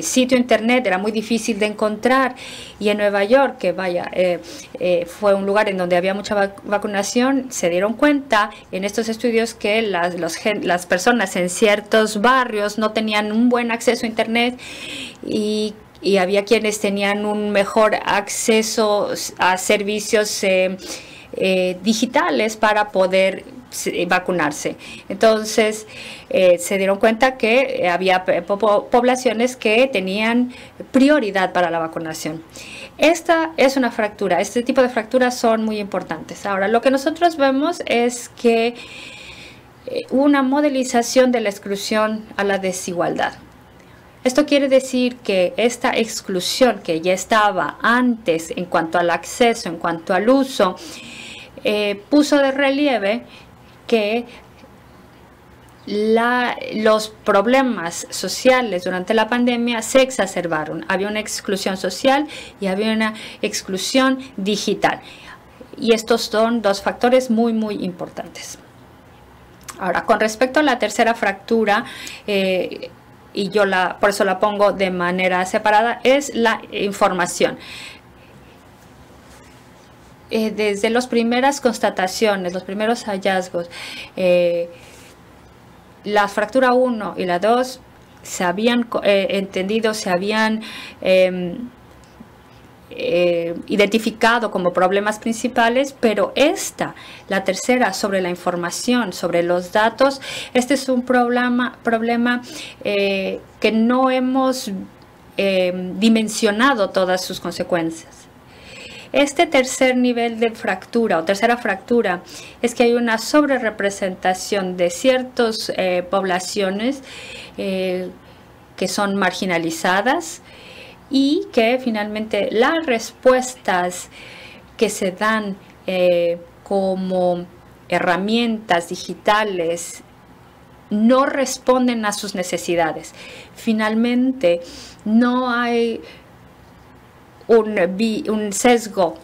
sitio internet era muy difícil de encontrar, y en Nueva York, que fue un lugar en donde había mucha vacunación, se dieron cuenta en estos estudios que las personas en ciertos barrios no tenían un buen acceso a internet, y había quienes tenían un mejor acceso a servicios digitales para poder vacunarse. Entonces se dieron cuenta que había poblaciones que tenían prioridad para la vacunación. Esta es una fractura. Este tipo de fracturas son muy importantes. Ahora, lo que nosotros vemos es que una modelización de la exclusión a la desigualdad. Esto quiere decir que esta exclusión que ya estaba antes en cuanto al acceso, en cuanto al uso, puso de relieve que los problemas sociales durante la pandemia se exacerbaron. Había una exclusión social y había una exclusión digital. Y estos son dos factores muy importantes. Ahora, con respecto a la tercera fractura, y yo por eso la pongo de manera separada, es la información. Desde las primeras constataciones, los primeros hallazgos, la fractura 1 y la 2 se habían entendido, se habían identificado como problemas principales, pero la tercera, sobre la información, sobre los datos, este es un problema que no hemos dimensionado todas sus consecuencias. Este tercer nivel de fractura o tercera fractura es que hay una sobrerepresentación de ciertas poblaciones que son marginalizadas, y que finalmente las respuestas que se dan como herramientas digitales no responden a sus necesidades. Finalmente, no hay un sesgo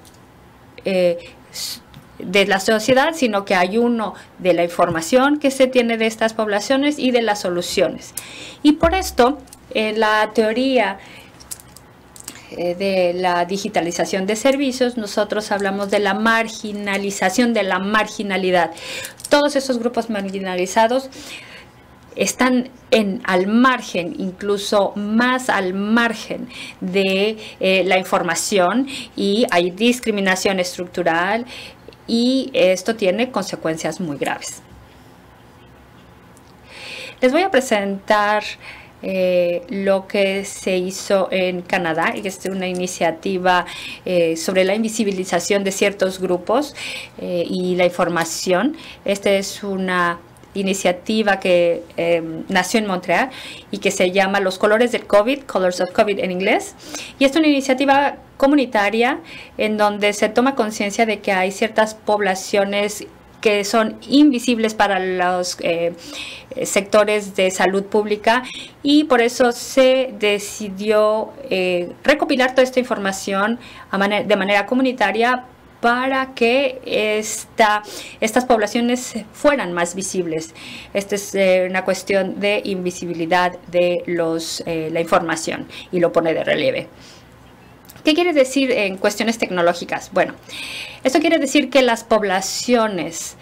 de la sociedad, sino que hay uno de la información que se tiene de estas poblaciones y de las soluciones. Y por esto, la teoría de la digitalización de servicios, nosotros hablamos de la marginalización de la marginalidad. Todos esos grupos marginalizados están al margen, incluso más al margen de la información, y hay discriminación estructural, y esto tiene consecuencias muy graves. Les voy a presentar lo que se hizo en Canadá, y es una iniciativa sobre la invisibilización de ciertos grupos y la información. Esta es una iniciativa que nació en Montreal y que se llama Los Colores del COVID, Colors of COVID en inglés. Y es una iniciativa comunitaria en donde se toma conciencia de que hay ciertas poblaciones que son invisibles para los sectores de salud pública, y por eso se decidió recopilar toda esta información de manera comunitaria para que estas poblaciones fueran más visibles. Esta es una cuestión de invisibilidad de la información y lo pone de relieve. ¿Qué quiere decir en cuestiones tecnológicas? Bueno, esto quiere decir que las poblaciones,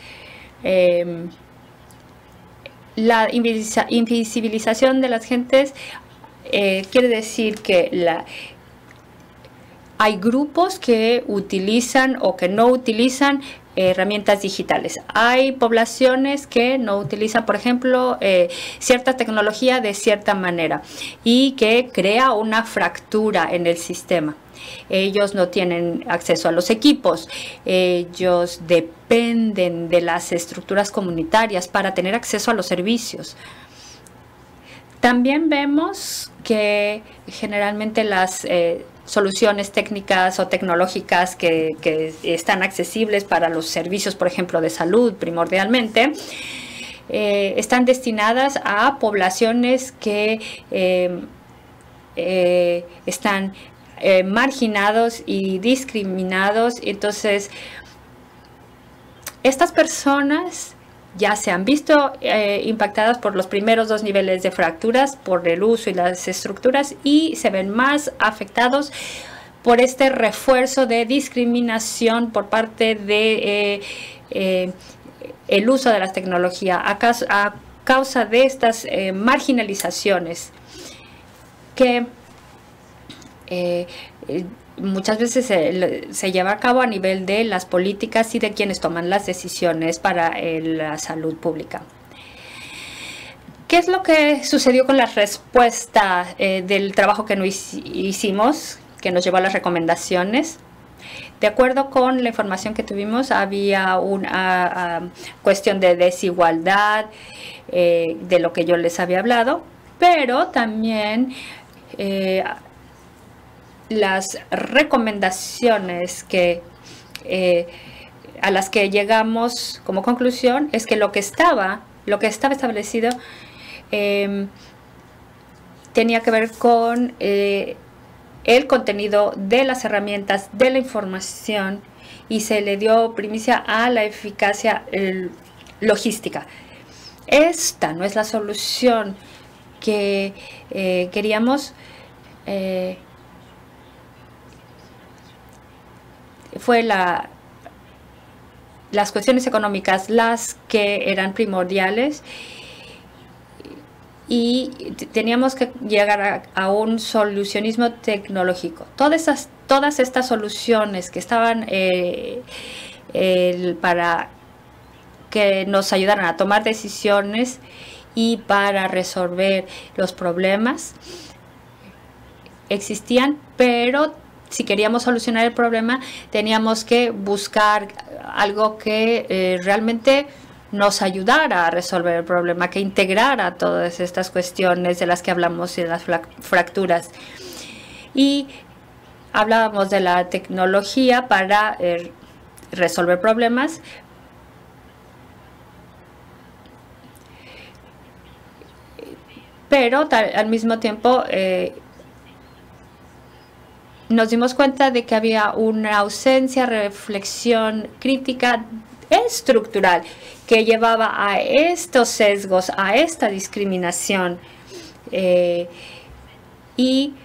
la invisibilización de las gentes, quiere decir que hay grupos que utilizan o que no utilizan herramientas digitales. Hay poblaciones que no utilizan, por ejemplo, cierta tecnología de cierta manera y que crea una fractura en el sistema. Ellos no tienen acceso a los equipos, ellos dependen de las estructuras comunitarias para tener acceso a los servicios. También vemos que generalmente las soluciones técnicas o tecnológicas que están accesibles para los servicios, por ejemplo, de salud primordialmente, están destinadas a poblaciones que están marginados y discriminados. Entonces, estas personas ya se han visto impactadas por los primeros dos niveles de fracturas, por el uso y las estructuras, y se ven más afectados por este refuerzo de discriminación por parte de el uso de las tecnologías a causa de estas marginalizaciones que muchas veces se lleva a cabo a nivel de las políticas y de quienes toman las decisiones para la salud pública. ¿Qué es lo que sucedió con la respuesta del trabajo que nos hicimos, que nos llevó a las recomendaciones? De acuerdo con la información que tuvimos, había una cuestión de desigualdad, de lo que yo les había hablado, pero también las recomendaciones a las que llegamos como conclusión es que lo que estaba establecido tenía que ver con el contenido de las herramientas de la información y se le dio primicia a la eficacia logística. Esta no es la solución que queríamos. Fue las cuestiones económicas las que eran primordiales y teníamos que llegar a un solucionismo tecnológico. Todas estas soluciones que estaban para que nos ayudaran a tomar decisiones y para resolver los problemas existían, pero si queríamos solucionar el problema, teníamos que buscar algo que realmente nos ayudara a resolver el problema, que integrara todas estas cuestiones de las que hablamos de las fracturas. Y hablábamos de la tecnología para resolver problemas, pero al mismo tiempo nos dimos cuenta de que había una ausencia, reflexión crítica estructural que llevaba a estos sesgos, a esta discriminación. Y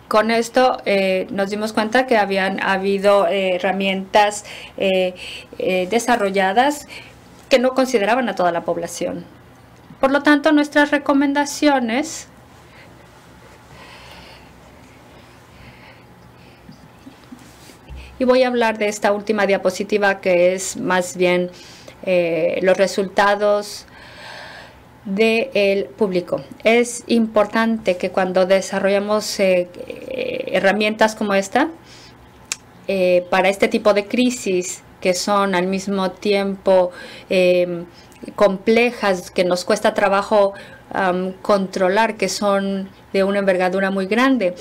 con esto nos dimos cuenta que habían habido herramientas desarrolladas que no consideraban a toda la población. Por lo tanto, nuestras recomendaciones y voy a hablar de esta última diapositiva que es más bien los resultados del público. Es importante que cuando desarrollamos herramientas como esta, para este tipo de crisis que son al mismo tiempo complejas, que nos cuesta trabajo controlar, que son de una envergadura muy grande,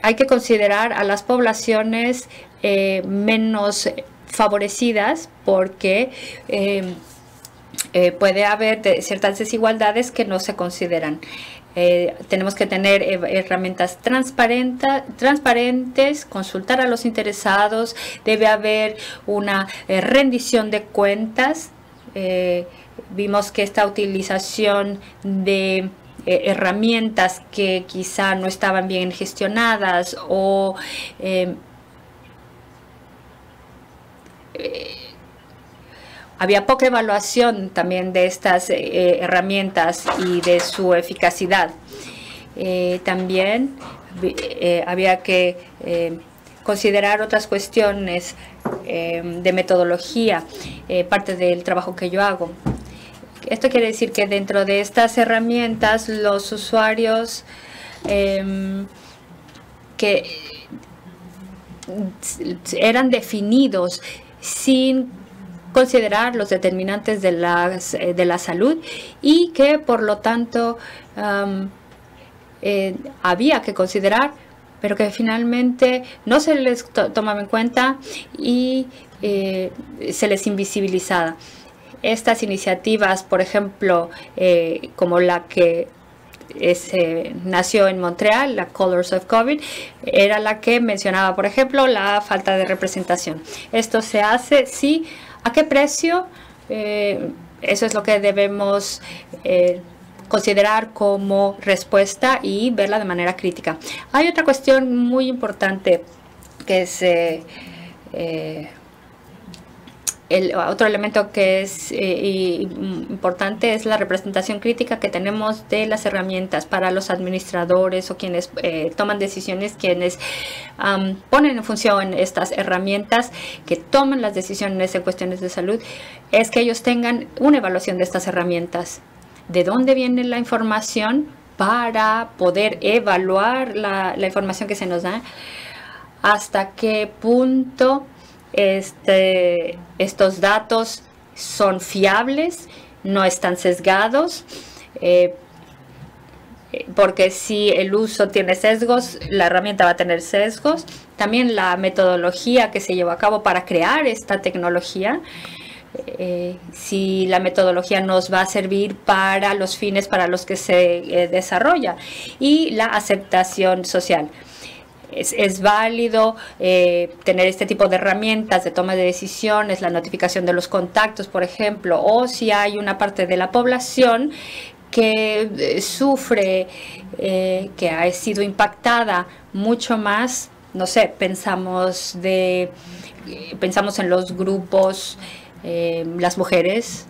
hay que considerar a las poblaciones menos favorecidas porque puede haber ciertas desigualdades que no se consideran. Tenemos que tener herramientas transparentes, consultar a los interesados, debe haber una rendición de cuentas. Vimos que esta utilización de herramientas que quizá no estaban bien gestionadas o había poca evaluación también de estas herramientas y de su eficacidad. También había que considerar otras cuestiones de metodología, parte del trabajo que yo hago. Esto quiere decir que dentro de estas herramientas los usuarios que eran definidos sin considerar los determinantes de la salud y que por lo tanto había que considerar, pero que finalmente no se les tomaba en cuenta y se les invisibilizaba. Estas iniciativas, por ejemplo, como la que nació en Montreal, la Colors of COVID, era la que mencionaba, por ejemplo, la falta de representación. Esto se hace, sí. ¿A qué precio? Eso es lo que debemos considerar como respuesta y verla de manera crítica. Hay otra cuestión muy importante que es otro elemento que es importante es la representación crítica que tenemos de las herramientas para los administradores o quienes toman decisiones, quienes ponen en función estas herramientas, que toman las decisiones en cuestiones de salud, es que ellos tengan una evaluación de estas herramientas. ¿De dónde viene la información para poder evaluar la información que se nos da? ¿Hasta qué punto estos datos son fiables, no están sesgados? Porque si el uso tiene sesgos, la herramienta va a tener sesgos. También la metodología que se llevó a cabo para crear esta tecnología, si la metodología nos va a servir para los fines para los que se desarrolla, y la aceptación social. Es válido tener este tipo de herramientas de toma de decisiones, la notificación de los contactos, por ejemplo, o si hay una parte de la población que sufre, que ha sido impactada mucho más, no sé, pensamos en los grupos, las mujeres,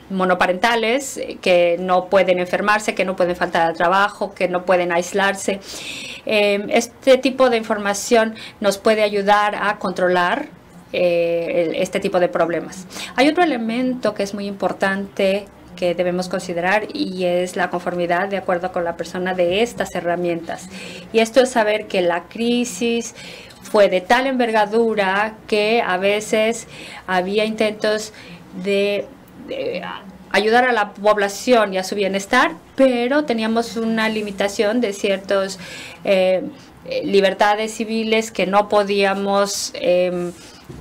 monoparentales, que no pueden enfermarse, que no pueden faltar al trabajo, que no pueden aislarse. Este tipo de información nos puede ayudar a controlar este tipo de problemas. Hay otro elemento que es muy importante que debemos considerar y es la conformidad de acuerdo con la persona de estas herramientas. Y esto es saber que la crisis fue de tal envergadura que a veces había intentos de ayudar a la población y a su bienestar, pero teníamos una limitación de ciertas libertades civiles que no podíamos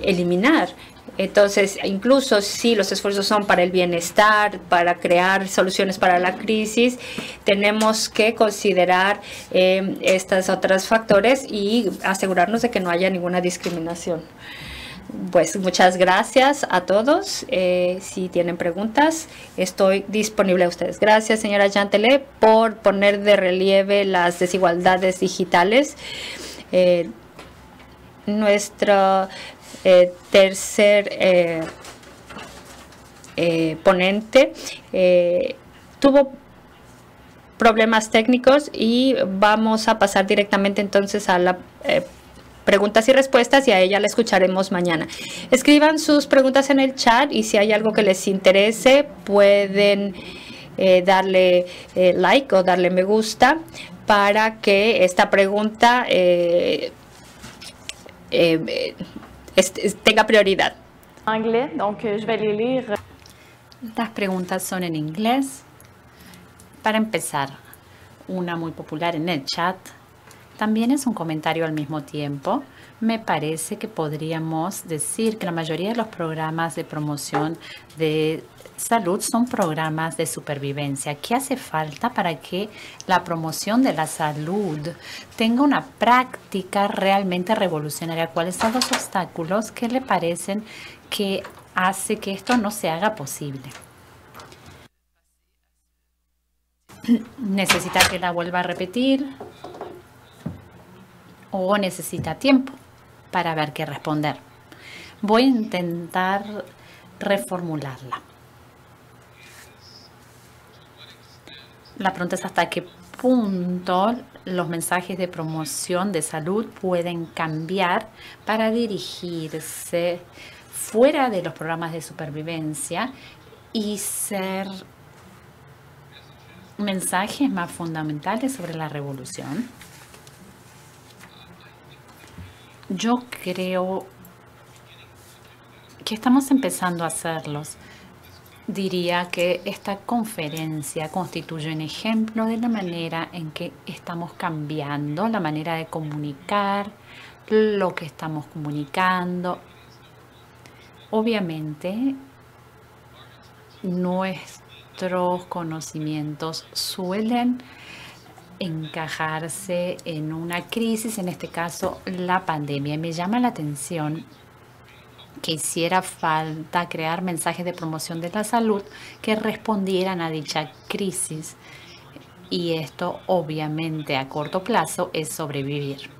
eliminar. Entonces, incluso si los esfuerzos son para el bienestar, para crear soluciones para la crisis, tenemos que considerar estos otros factores y asegurarnos de que no haya ninguna discriminación. Pues muchas gracias a todos. Si tienen preguntas, estoy disponible a ustedes. Gracias, señora Jantelé, por poner de relieve las desigualdades digitales. Nuestro tercer ponente tuvo problemas técnicos y vamos a pasar directamente entonces a la preguntas y respuestas, y a ella la escucharemos mañana. Escriban sus preguntas en el chat y si hay algo que les interese pueden darle like o darle me gusta para que esta pregunta tenga prioridad. Anglais, donc je vais les lire. Las preguntas son en inglés. Para empezar, una muy popular en el chat También es un comentario al mismo tiempo. Me parece que podríamos decir que la mayoría de los programas de promoción de salud son programas de supervivencia. ¿Qué hace falta para que la promoción de la salud tenga una práctica realmente revolucionaria? ¿Cuáles son los obstáculos que le parecen que hace que esto no se haga posible? ¿Necesita que la vuelva a repetir? ¿O necesita tiempo para ver qué responder? Voy a intentar reformularla. La pregunta es hasta qué punto los mensajes de promoción de salud pueden cambiar para dirigirse fuera de los programas de supervivencia y ser mensajes más fundamentales sobre la revolución. Yo creo que estamos empezando a hacerlos. Diría que esta conferencia constituye un ejemplo de la manera en que estamos cambiando la manera de comunicar, lo que estamos comunicando. Obviamente, nuestros conocimientos suelen encajarse en una crisis, en este caso la pandemia. Y me llama la atención que hiciera falta crear mensajes de promoción de la salud que respondieran a dicha crisis. Y esto, obviamente, a corto plazo es sobrevivir.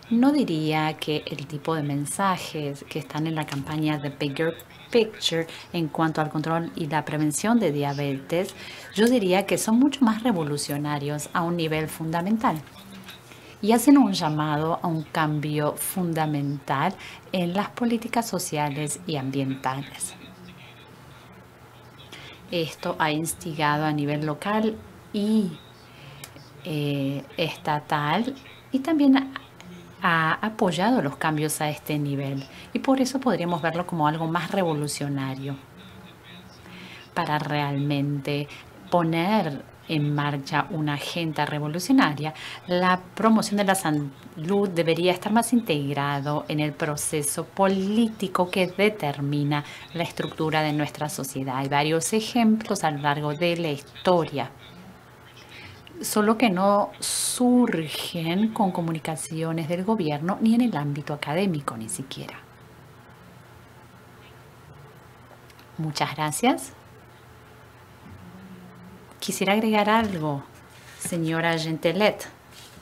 No diría que el tipo de mensajes que están en la campaña de Bigger Picture en cuanto al control y la prevención de diabetes, yo diría que son mucho más revolucionarios a un nivel fundamental y hacen un llamado a un cambio fundamental en las políticas sociales y ambientales. Esto ha instigado a nivel local y estatal y también ha apoyado los cambios a este nivel y por eso podríamos verlo como algo más revolucionario para realmente poner en marcha una agenda revolucionaria. La promoción de la salud debería estar más integrado en el proceso político que determina la estructura de nuestra sociedad. Hay varios ejemplos a lo largo de la historia, solo que no surgen con comunicaciones del gobierno ni en el ámbito académico ni siquiera. Muchas gracias. Quisiera agregar algo, señora Gentelet.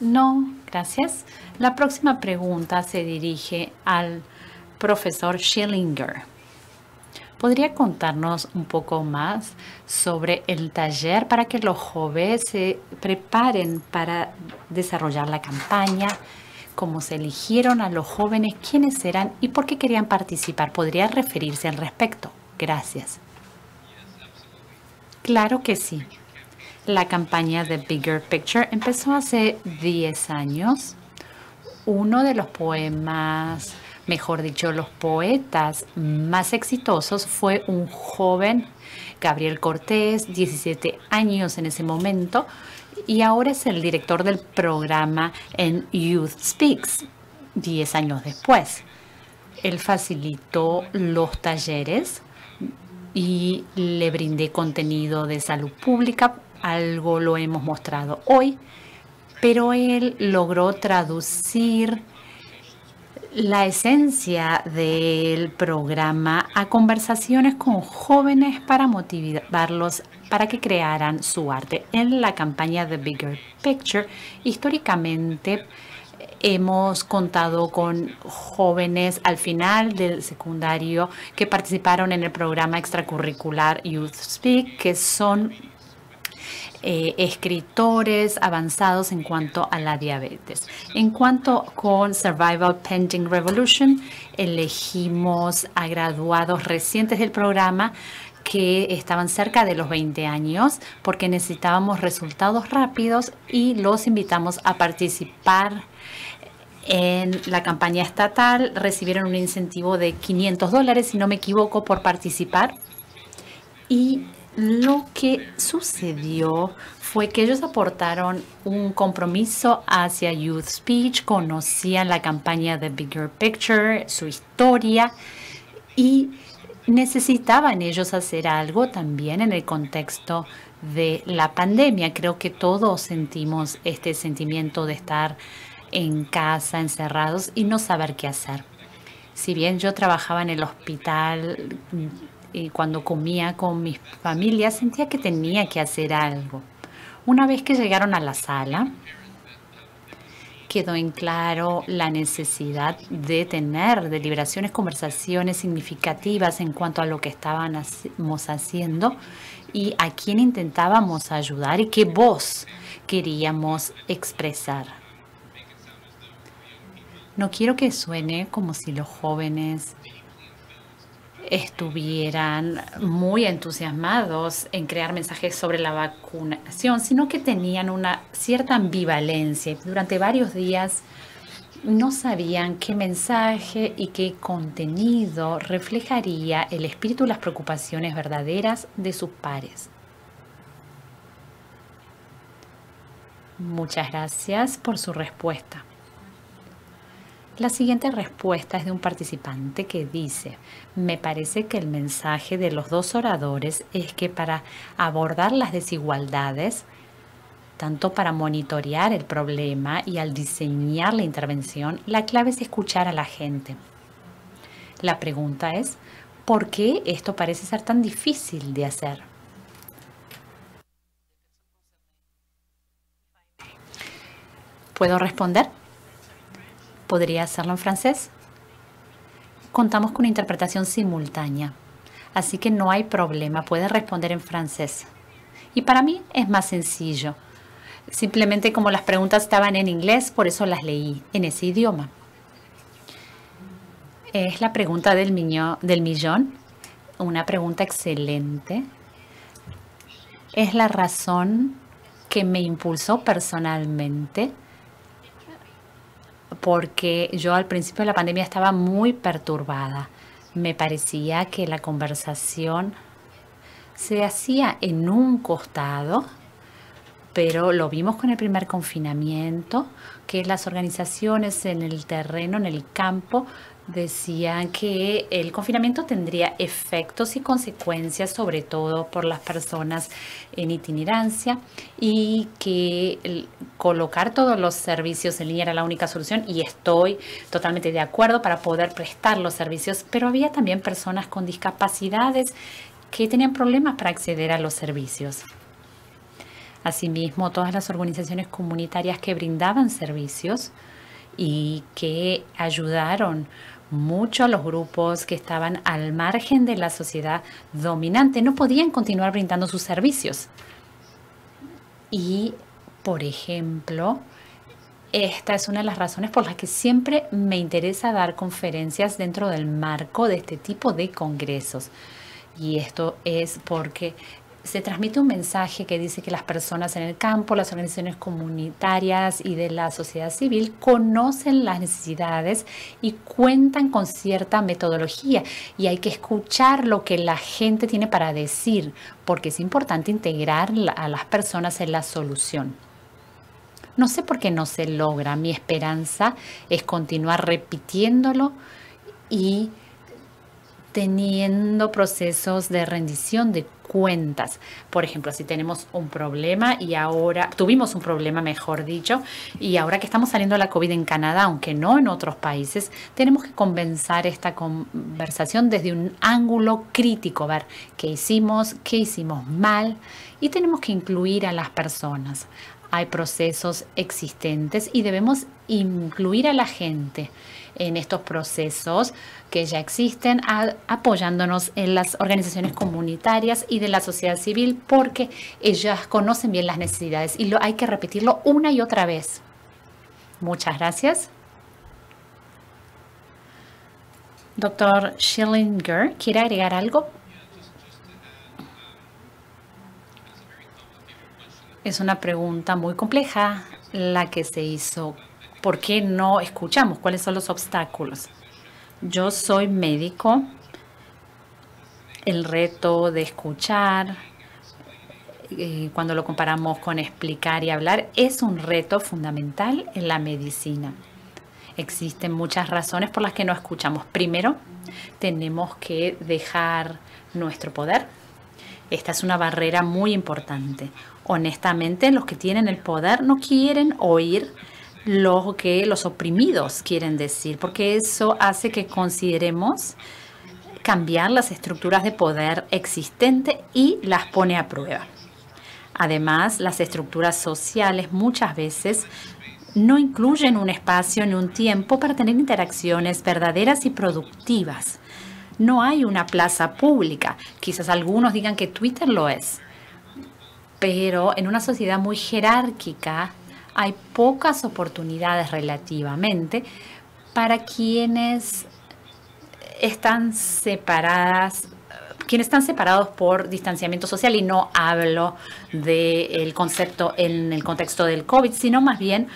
No, gracias. La próxima pregunta se dirige al profesor Schillinger. ¿Podría contarnos un poco más sobre el taller para que los jóvenes se preparen para desarrollar la campaña? ¿Cómo se eligieron a los jóvenes? ¿Quiénes eran y por qué querían participar? ¿Podría referirse al respecto? Gracias. Claro que sí. La campaña de Bigger Picture empezó hace 10 años. Uno de los poemas, mejor dicho, los poetas más exitosos fue un joven, Gabriel Cortés, 17 años en ese momento, y ahora es el director del programa en Youth Speaks, 10 años después. Él facilitó los talleres y le brindé contenido de salud pública. Algo lo hemos mostrado hoy, pero él logró traducir la esencia del programa a conversaciones con jóvenes para motivarlos para que crearan su arte. En la campaña de Bigger Picture, históricamente hemos contado con jóvenes al final del secundario que participaron en el programa extracurricular Youth Speak, que son escritores avanzados en cuanto a la diabetes. En cuanto con Survival Pending Revolution, elegimos a graduados recientes del programa que estaban cerca de los 20 años porque necesitábamos resultados rápidos y los invitamos a participar en la campaña estatal. Recibieron un incentivo de $500, si no me equivoco, por participar. Y Lo que sucedió fue que ellos aportaron un compromiso hacia Youth Speech, conocían la campaña de Bigger Picture, su historia, y necesitaban ellos hacer algo también en el contexto de la pandemia. Creo que todos sentimos este sentimiento de estar en casa, encerrados y no saber qué hacer. Si bien yo trabajaba en el hospital y cuando comía con mi familia, sentía que tenía que hacer algo. Una vez que llegaron a la sala, quedó en claro la necesidad de tener deliberaciones, conversaciones significativas en cuanto a lo que estábamos haciendo y a quién intentábamos ayudar y qué voz queríamos expresar. No quiero que suene como si los jóvenes estuvieran muy entusiasmados en crear mensajes sobre la vacunación, sino que tenían una cierta ambivalencia. Durante varios días no sabían qué mensaje y qué contenido reflejaría el espíritu y las preocupaciones verdaderas de sus pares. Muchas gracias por su respuesta. La siguiente respuesta es de un participante que dice: me parece que el mensaje de los dos oradores es que para abordar las desigualdades, tanto para monitorear el problema y al diseñar la intervención, la clave es escuchar a la gente. La pregunta es, ¿por qué esto parece ser tan difícil de hacer? ¿Puedo responder? ¿Podría hacerlo en francés? Contamos con interpretación simultánea, así que no hay problema, puede responder en francés. Y para mí es más sencillo. Simplemente como las preguntas estaban en inglés, por eso las leí en ese idioma. Es la pregunta del millón, una pregunta excelente. Es la razón que me impulsó personalmente, porque yo al principio de la pandemia estaba muy perturbada. Me parecía que la conversación se hacía en un costado, pero lo vimos con el primer confinamiento, que las organizaciones en el terreno, en el campo, decían que el confinamiento tendría efectos y consecuencias, sobre todo por las personas en itinerancia, y que colocar todos los servicios en línea era la única solución, y estoy totalmente de acuerdo para poder prestar los servicios, pero había también personas con discapacidades que tenían problemas para acceder a los servicios. Asimismo, todas las organizaciones comunitarias que brindaban servicios y que ayudaron mucho a los grupos que estaban al margen de la sociedad dominante no podían continuar brindando sus servicios. Y, por ejemplo, esta es una de las razones por las que siempre me interesa dar conferencias dentro del marco de este tipo de congresos. Y esto es porque se transmite un mensaje que dice que las personas en el campo, las organizaciones comunitarias y de la sociedad civil conocen las necesidades y cuentan con cierta metodología, y hay que escuchar lo que la gente tiene para decir, porque es importante integrar a las personas en la solución. No sé por qué no se logra. Mi esperanza es continuar repitiéndolo y teniendo procesos de rendición de cuentas. Por ejemplo, si tenemos un problema tuvimos un problema, mejor dicho, y ahora que estamos saliendo de la COVID en Canadá, aunque no en otros países, tenemos que comenzar esta conversación desde un ángulo crítico, ver qué hicimos mal, y tenemos que incluir a las personas. Hay procesos existentes y debemos incluir a la gente en estos procesos que ya existen, apoyándonos en las organizaciones comunitarias y de la sociedad civil, porque ellas conocen bien las necesidades y hay que repetirlo una y otra vez. Muchas gracias. Doctor Schillinger, ¿quiere agregar algo? Es una pregunta muy compleja la que se hizo. ¿Por qué no escuchamos? ¿Cuáles son los obstáculos? Yo soy médico. El reto de escuchar cuando lo comparamos con explicar y hablar, es un reto fundamental en la medicina. Existen muchas razones por las que no escuchamos. Primero, tenemos que dejar nuestro poder. Esta es una barrera muy importante. Honestamente, los que tienen el poder no quieren oír lo que los oprimidos quieren decir, porque eso hace que consideremos cambiar las estructuras de poder existentes y las pone a prueba. Además, las estructuras sociales muchas veces no incluyen un espacio ni un tiempo para tener interacciones verdaderas y productivas. No hay una plaza pública. Quizás algunos digan que Twitter lo es, pero en una sociedad muy jerárquica hay pocas oportunidades relativamente para quienes están separados por distanciamiento social, y no hablo del concepto en el contexto del COVID, sino más bien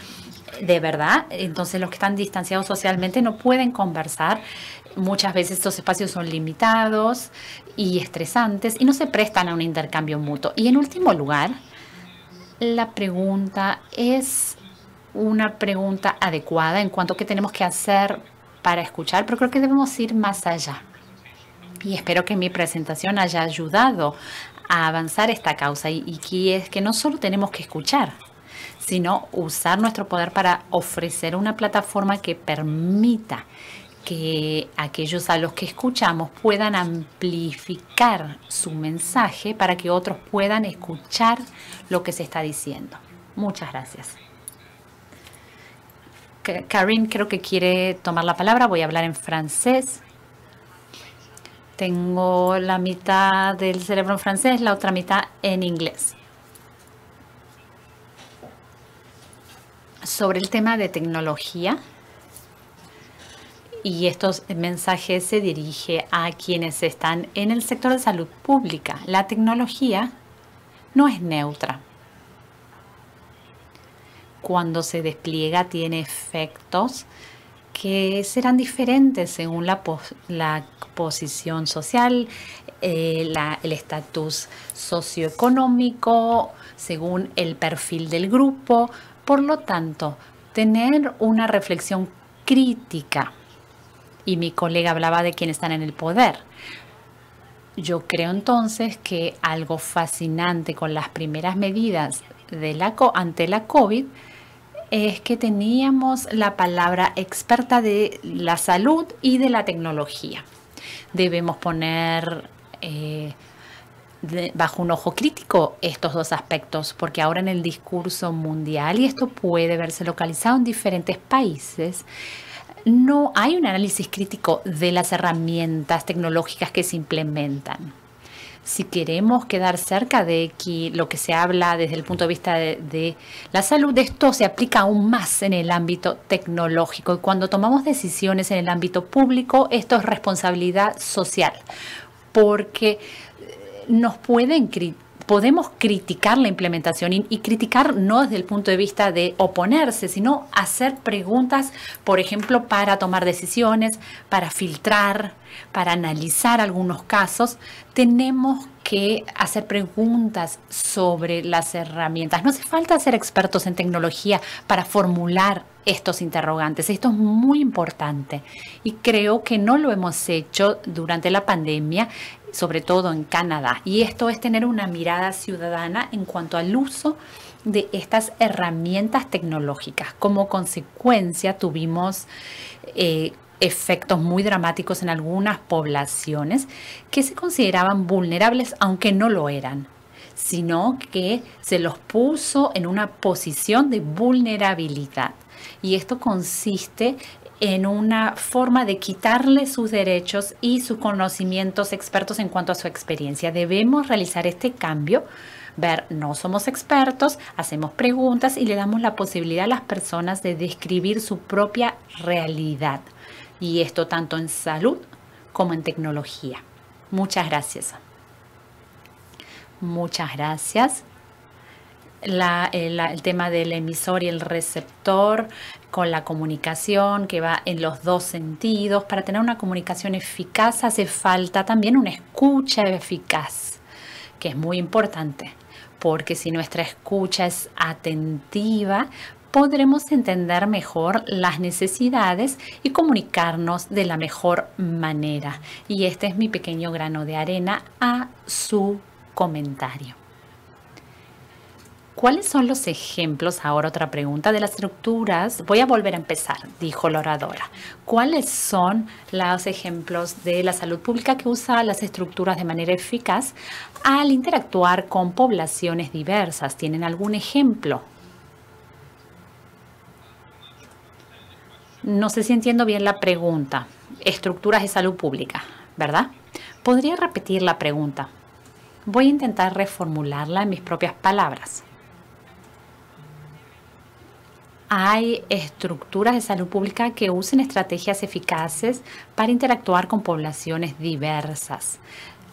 de verdad. Entonces, los que están distanciados socialmente no pueden conversar. Muchas veces estos espacios son limitados y estresantes y no se prestan a un intercambio mutuo. Y en último lugar, la pregunta es una pregunta adecuada en cuanto a qué tenemos que hacer para escuchar, pero creo que debemos ir más allá. Y espero que mi presentación haya ayudado a avanzar esta causa y que es que no solo tenemos que escuchar, sino usar nuestro poder para ofrecer una plataforma que permita que aquellos a los que escuchamos puedan amplificar su mensaje para que otros puedan escuchar lo que se está diciendo. Muchas gracias. Karine creo que quiere tomar la palabra. Voy a hablar en francés. Tengo la mitad del cerebro en francés, la otra mitad en inglés. Sobre el tema de tecnología, y estos mensajes se dirigen a quienes están en el sector de salud pública. La tecnología no es neutra. Cuando se despliega tiene efectos que serán diferentes según la posición social, el estatus socioeconómico, según el perfil del grupo. Por lo tanto, tener una reflexión crítica, y mi colega hablaba de quienes están en el poder. Yo creo entonces que algo fascinante con las primeras medidas ante la COVID es que teníamos la palabra experta de la salud y de la tecnología. Debemos poner bajo un ojo crítico estos dos aspectos, porque ahora en el discurso mundial, y esto puede verse localizado en diferentes países, no hay un análisis crítico de las herramientas tecnológicas que se implementan. Si queremos quedar cerca de lo que se habla desde el punto de vista de la salud, esto se aplica aún más en el ámbito tecnológico. Y cuando tomamos decisiones en el ámbito público, esto es responsabilidad social, porque podemos criticar la implementación y criticar no desde el punto de vista de oponerse, sino hacer preguntas, por ejemplo, para tomar decisiones, para filtrar, para analizar algunos casos. Tenemos que hacer preguntas sobre las herramientas. No hace falta ser expertos en tecnología para formular estos interrogantes. Esto es muy importante y creo que no lo hemos hecho durante la pandemia, sobre todo en Canadá. Y esto es tener una mirada ciudadana en cuanto al uso de estas herramientas tecnológicas. Como consecuencia, tuvimos efectos muy dramáticos en algunas poblaciones que se consideraban vulnerables, aunque no lo eran, sino que se los puso en una posición de vulnerabilidad. Y esto consiste en una forma de quitarle sus derechos y sus conocimientos expertos en cuanto a su experiencia. Debemos realizar este cambio, no somos expertos, hacemos preguntas y le damos la posibilidad a las personas de describir su propia realidad. Y esto tanto en salud como en tecnología. Muchas gracias. Muchas gracias. El tema del emisor y el receptor con la comunicación que va en los dos sentidos. Para tener una comunicación eficaz hace falta también una escucha eficaz, que es muy importante, porque si nuestra escucha es atentiva, podremos entender mejor las necesidades y comunicarnos de la mejor manera. Y este es mi pequeño grano de arena a su comentario. ¿Cuáles son los ejemplos? Ahora otra pregunta de las estructuras. Voy a volver a empezar, dijo la oradora. ¿Cuáles son los ejemplos de la salud pública que usa las estructuras de manera eficaz al interactuar con poblaciones diversas? ¿Tienen algún ejemplo? No sé si entiendo bien la pregunta. Estructuras de salud pública, ¿verdad? ¿Podría repetir la pregunta? Voy a intentar reformularla en mis propias palabras. Hay estructuras de salud pública que usen estrategias eficaces para interactuar con poblaciones diversas.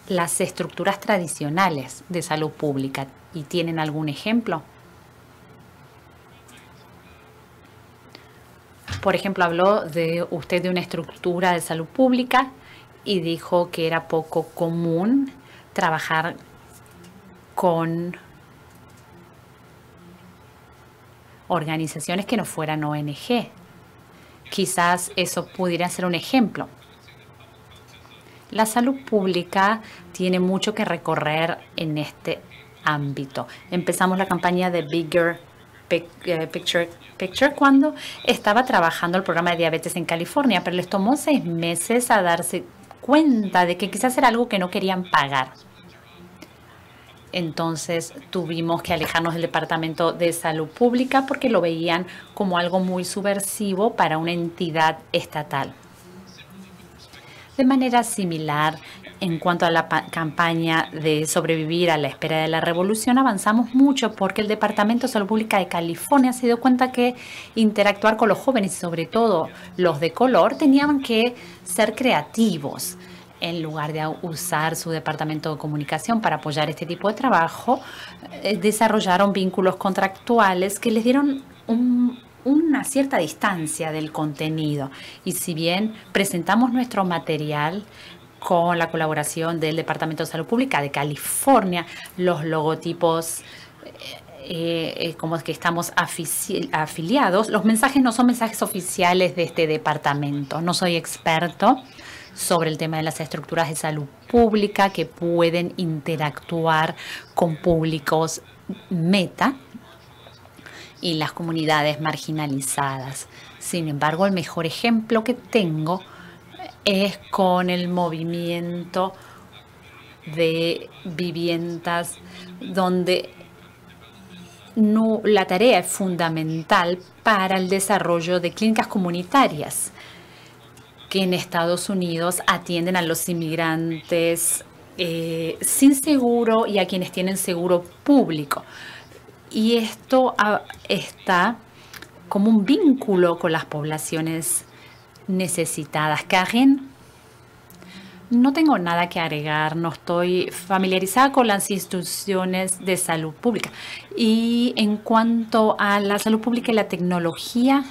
Las estructuras tradicionales de salud pública. ¿Y tienen algún ejemplo? Por ejemplo, habló usted de una estructura de salud pública y dijo que era poco común trabajar con organizaciones que no fueran ONG. Quizás eso pudiera ser un ejemplo. La salud pública tiene mucho que recorrer en este ámbito. Empezamos la campaña de Bigger Picture cuando estaba trabajando el programa de diabetes en California, pero les tomó 6 meses a darse cuenta de que quizás era algo que no querían pagar. Entonces tuvimos que alejarnos del Departamento de Salud Pública porque lo veían como algo muy subversivo para una entidad estatal. De manera similar, en cuanto a la campaña de sobrevivir a la espera de la revolución, avanzamos mucho porque el Departamento de Salud Pública de California se dio cuenta que interactuar con los jóvenes y sobre todo los de color tenían que ser creativos. En lugar de usar su departamento de comunicación para apoyar este tipo de trabajo, desarrollaron vínculos contractuales que les dieron una cierta distancia del contenido. Y si bien presentamos nuestro material con la colaboración del Departamento de Salud Pública de California, los logotipos como es que estamos afiliados, los mensajes no son mensajes oficiales de este departamento. No soy experto sobre el tema de las estructuras de salud pública que pueden interactuar con públicos meta y las comunidades marginalizadas. Sin embargo, el mejor ejemplo que tengo es con el movimiento de viviendas donde la tarea es fundamental para el desarrollo de clínicas comunitarias que en Estados Unidos atienden a los inmigrantes sin seguro y a quienes tienen seguro público. Y esto está como un vínculo con las poblaciones necesitadas. Karen, no tengo nada que agregar, no estoy familiarizada con las instituciones de salud pública. Y en cuanto a la salud pública y la tecnología,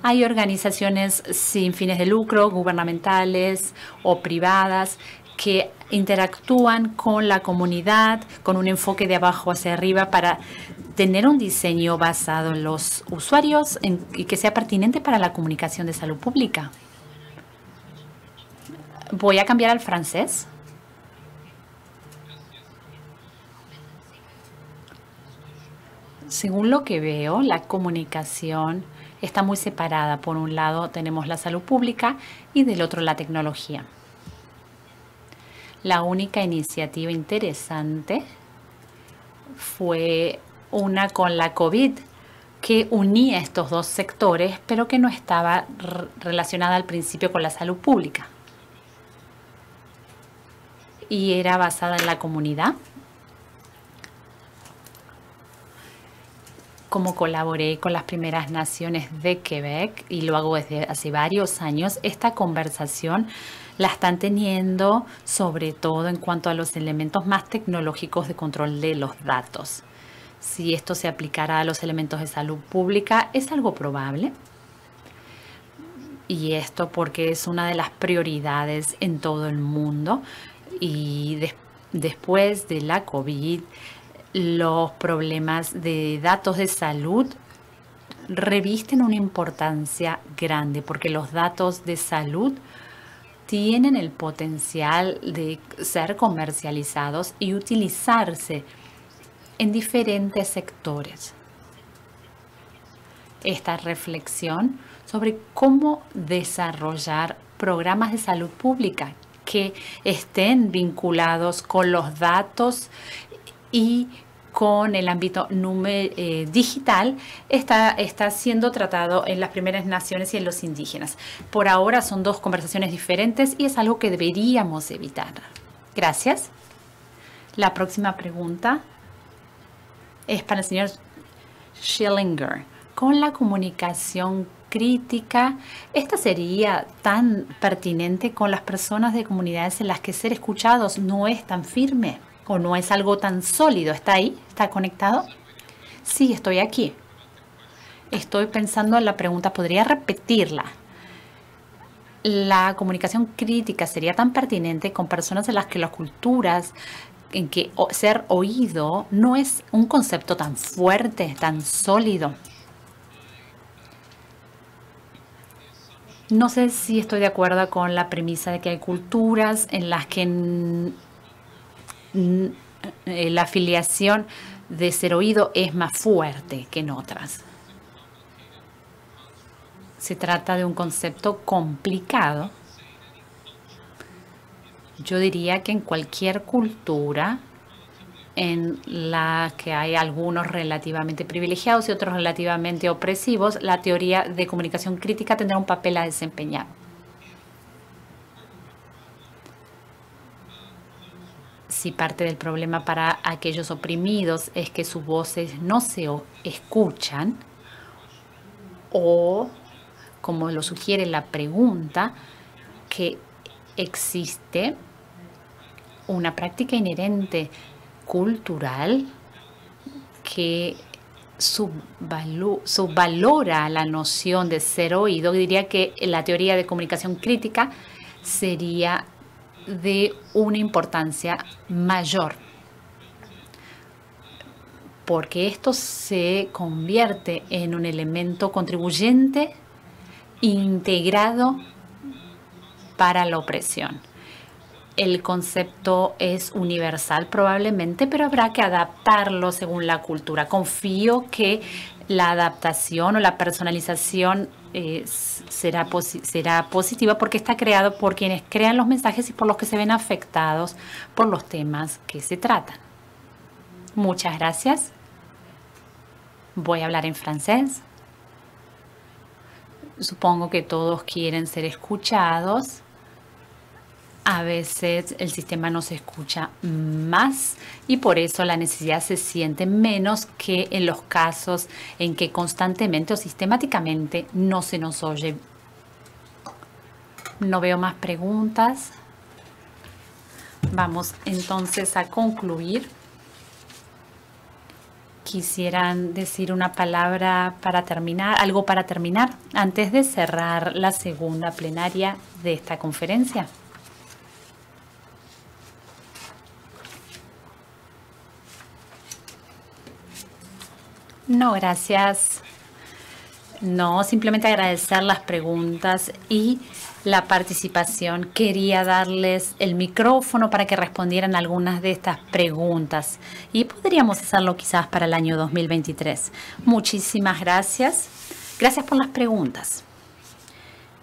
hay organizaciones sin fines de lucro, gubernamentales o privadas, que interactúan con la comunidad con un enfoque de abajo hacia arriba para tener un diseño basado en los usuarios y que sea pertinente para la comunicación de salud pública. Voy a cambiar al francés. Según lo que veo, la comunicación está muy separada. Por un lado tenemos la salud pública y del otro la tecnología. La única iniciativa interesante fue una con la COVID que unía estos dos sectores, pero que no estaba relacionada al principio con la salud pública. Y era basada en la comunidad. Como colaboré con las primeras naciones de Quebec y lo hago desde hace varios años, esta conversación la están teniendo sobre todo en cuanto a los elementos más tecnológicos de control de los datos. Si esto se aplicará a los elementos de salud pública, es algo probable. Y esto porque es una de las prioridades en todo el mundo. Y después de la COVID, los problemas de datos de salud revisten una importancia grande porque los datos de salud tienen el potencial de ser comercializados y utilizarse en diferentes sectores. Esta reflexión sobre cómo desarrollar programas de salud pública que estén vinculados con los datos y con el ámbito digital está siendo tratado en las primeras naciones y en los indígenas. Por ahora son dos conversaciones diferentes y es algo que deberíamos evitar. Gracias. La próxima pregunta es para el señor Schillinger. Con la comunicación crítica, ¿esta sería tan pertinente con las personas de comunidades en las que ser escuchados no es tan firme o no es algo tan sólido? ¿Está ahí? ¿Está conectado? Sí, estoy aquí. Estoy pensando en la pregunta, ¿podría repetirla? La comunicación crítica sería tan pertinente con personas en las que las culturas en que ser oído no es un concepto tan fuerte, tan sólido. No sé si estoy de acuerdo con la premisa de que hay culturas en las que la afiliación de ser oído es más fuerte que en otras. Se trata de un concepto complicado. Yo diría que en cualquier cultura en la que hay algunos relativamente privilegiados y otros relativamente opresivos, la teoría de comunicación crítica tendrá un papel a desempeñar. Si parte del problema para aquellos oprimidos es que sus voces no se escuchan, o, como lo sugiere la pregunta, que existe una práctica inherente cultural que subvalora la noción de ser oído, diría que la teoría de comunicación crítica sería de una importancia mayor, porque esto se convierte en un elemento contribuyente integrado para la opresión. El concepto es universal probablemente, pero habrá que adaptarlo según la cultura. Confío que la adaptación o la personalización será positiva porque está creado por quienes crean los mensajes y por los que se ven afectados por los temas que se tratan. Muchas gracias. Voy a hablar en francés. Supongo que todos quieren ser escuchados. A veces el sistema no se escucha más y por eso la necesidad se siente menos que en los casos en que constantemente o sistemáticamente no se nos oye. No veo más preguntas. Vamos entonces a concluir. ¿Quisieran decir una palabra para terminar, algo para terminar, antes de cerrar la segunda plenaria de esta conferencia? No, gracias. No, simplemente agradecer las preguntas y la participación. Quería darles el micrófono para que respondieran algunas de estas preguntas y podríamos hacerlo quizás para el año 2023. Muchísimas gracias. Gracias por las preguntas.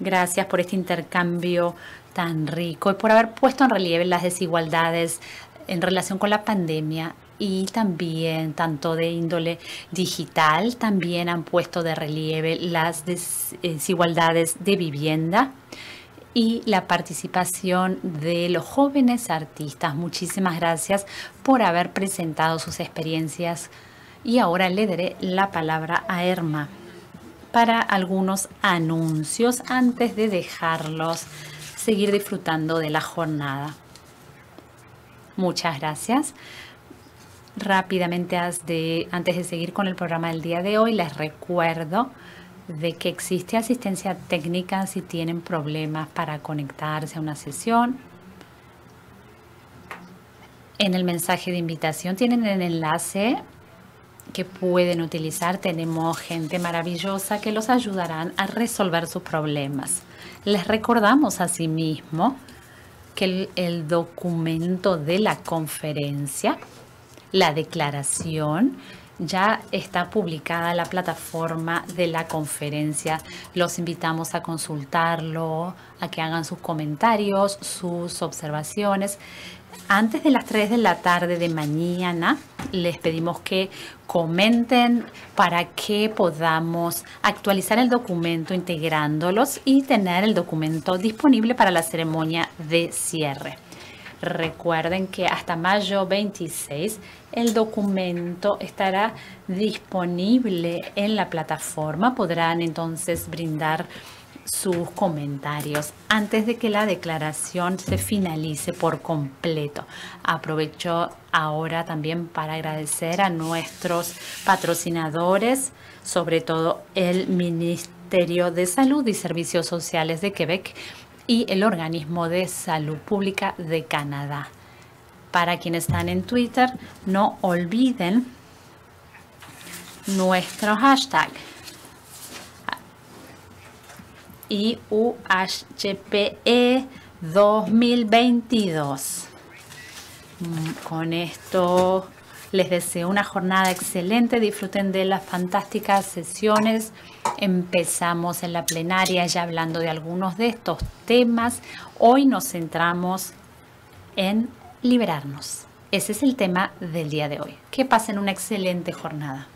Gracias por este intercambio tan rico y por haber puesto en relieve las desigualdades en relación con la pandemia. Y también, tanto de índole digital, también han puesto de relieve las desigualdades de vivienda y la participación de los jóvenes artistas. Muchísimas gracias por haber presentado sus experiencias. Y ahora le daré la palabra a Irma para algunos anuncios antes de dejarlos seguir disfrutando de la jornada. Muchas gracias. Rápidamente, antes de seguir con el programa del día de hoy, les recuerdo de que existe asistencia técnica si tienen problemas para conectarse a una sesión. En el mensaje de invitación tienen el enlace que pueden utilizar. Tenemos gente maravillosa que los ayudarán a resolver sus problemas. Les recordamos asimismo que el documento de la conferencia, la declaración, ya está publicada en la plataforma de la conferencia. Los invitamos a consultarlo, a que hagan sus comentarios, sus observaciones. Antes de las 3 de la tarde de mañana, les pedimos que comenten para que podamos actualizar el documento integrándolos y tener el documento disponible para la ceremonia de cierre. Recuerden que hasta mayo 26 el documento estará disponible en la plataforma. Podrán entonces brindar sus comentarios antes de que la declaración se finalice por completo. Aprovecho ahora también para agradecer a nuestros patrocinadores, sobre todo el Ministerio de Salud y Servicios Sociales de Quebec y el Organismo de Salud Pública de Canadá. Para quienes están en Twitter, no olviden nuestro hashtag IUHPE 2022. Con esto les deseo una jornada excelente. Disfruten de las fantásticas sesiones. Empezamos en la plenaria ya hablando de algunos de estos temas. Hoy nos centramos en liberarnos. Ese es el tema del día de hoy. Que pasen una excelente jornada.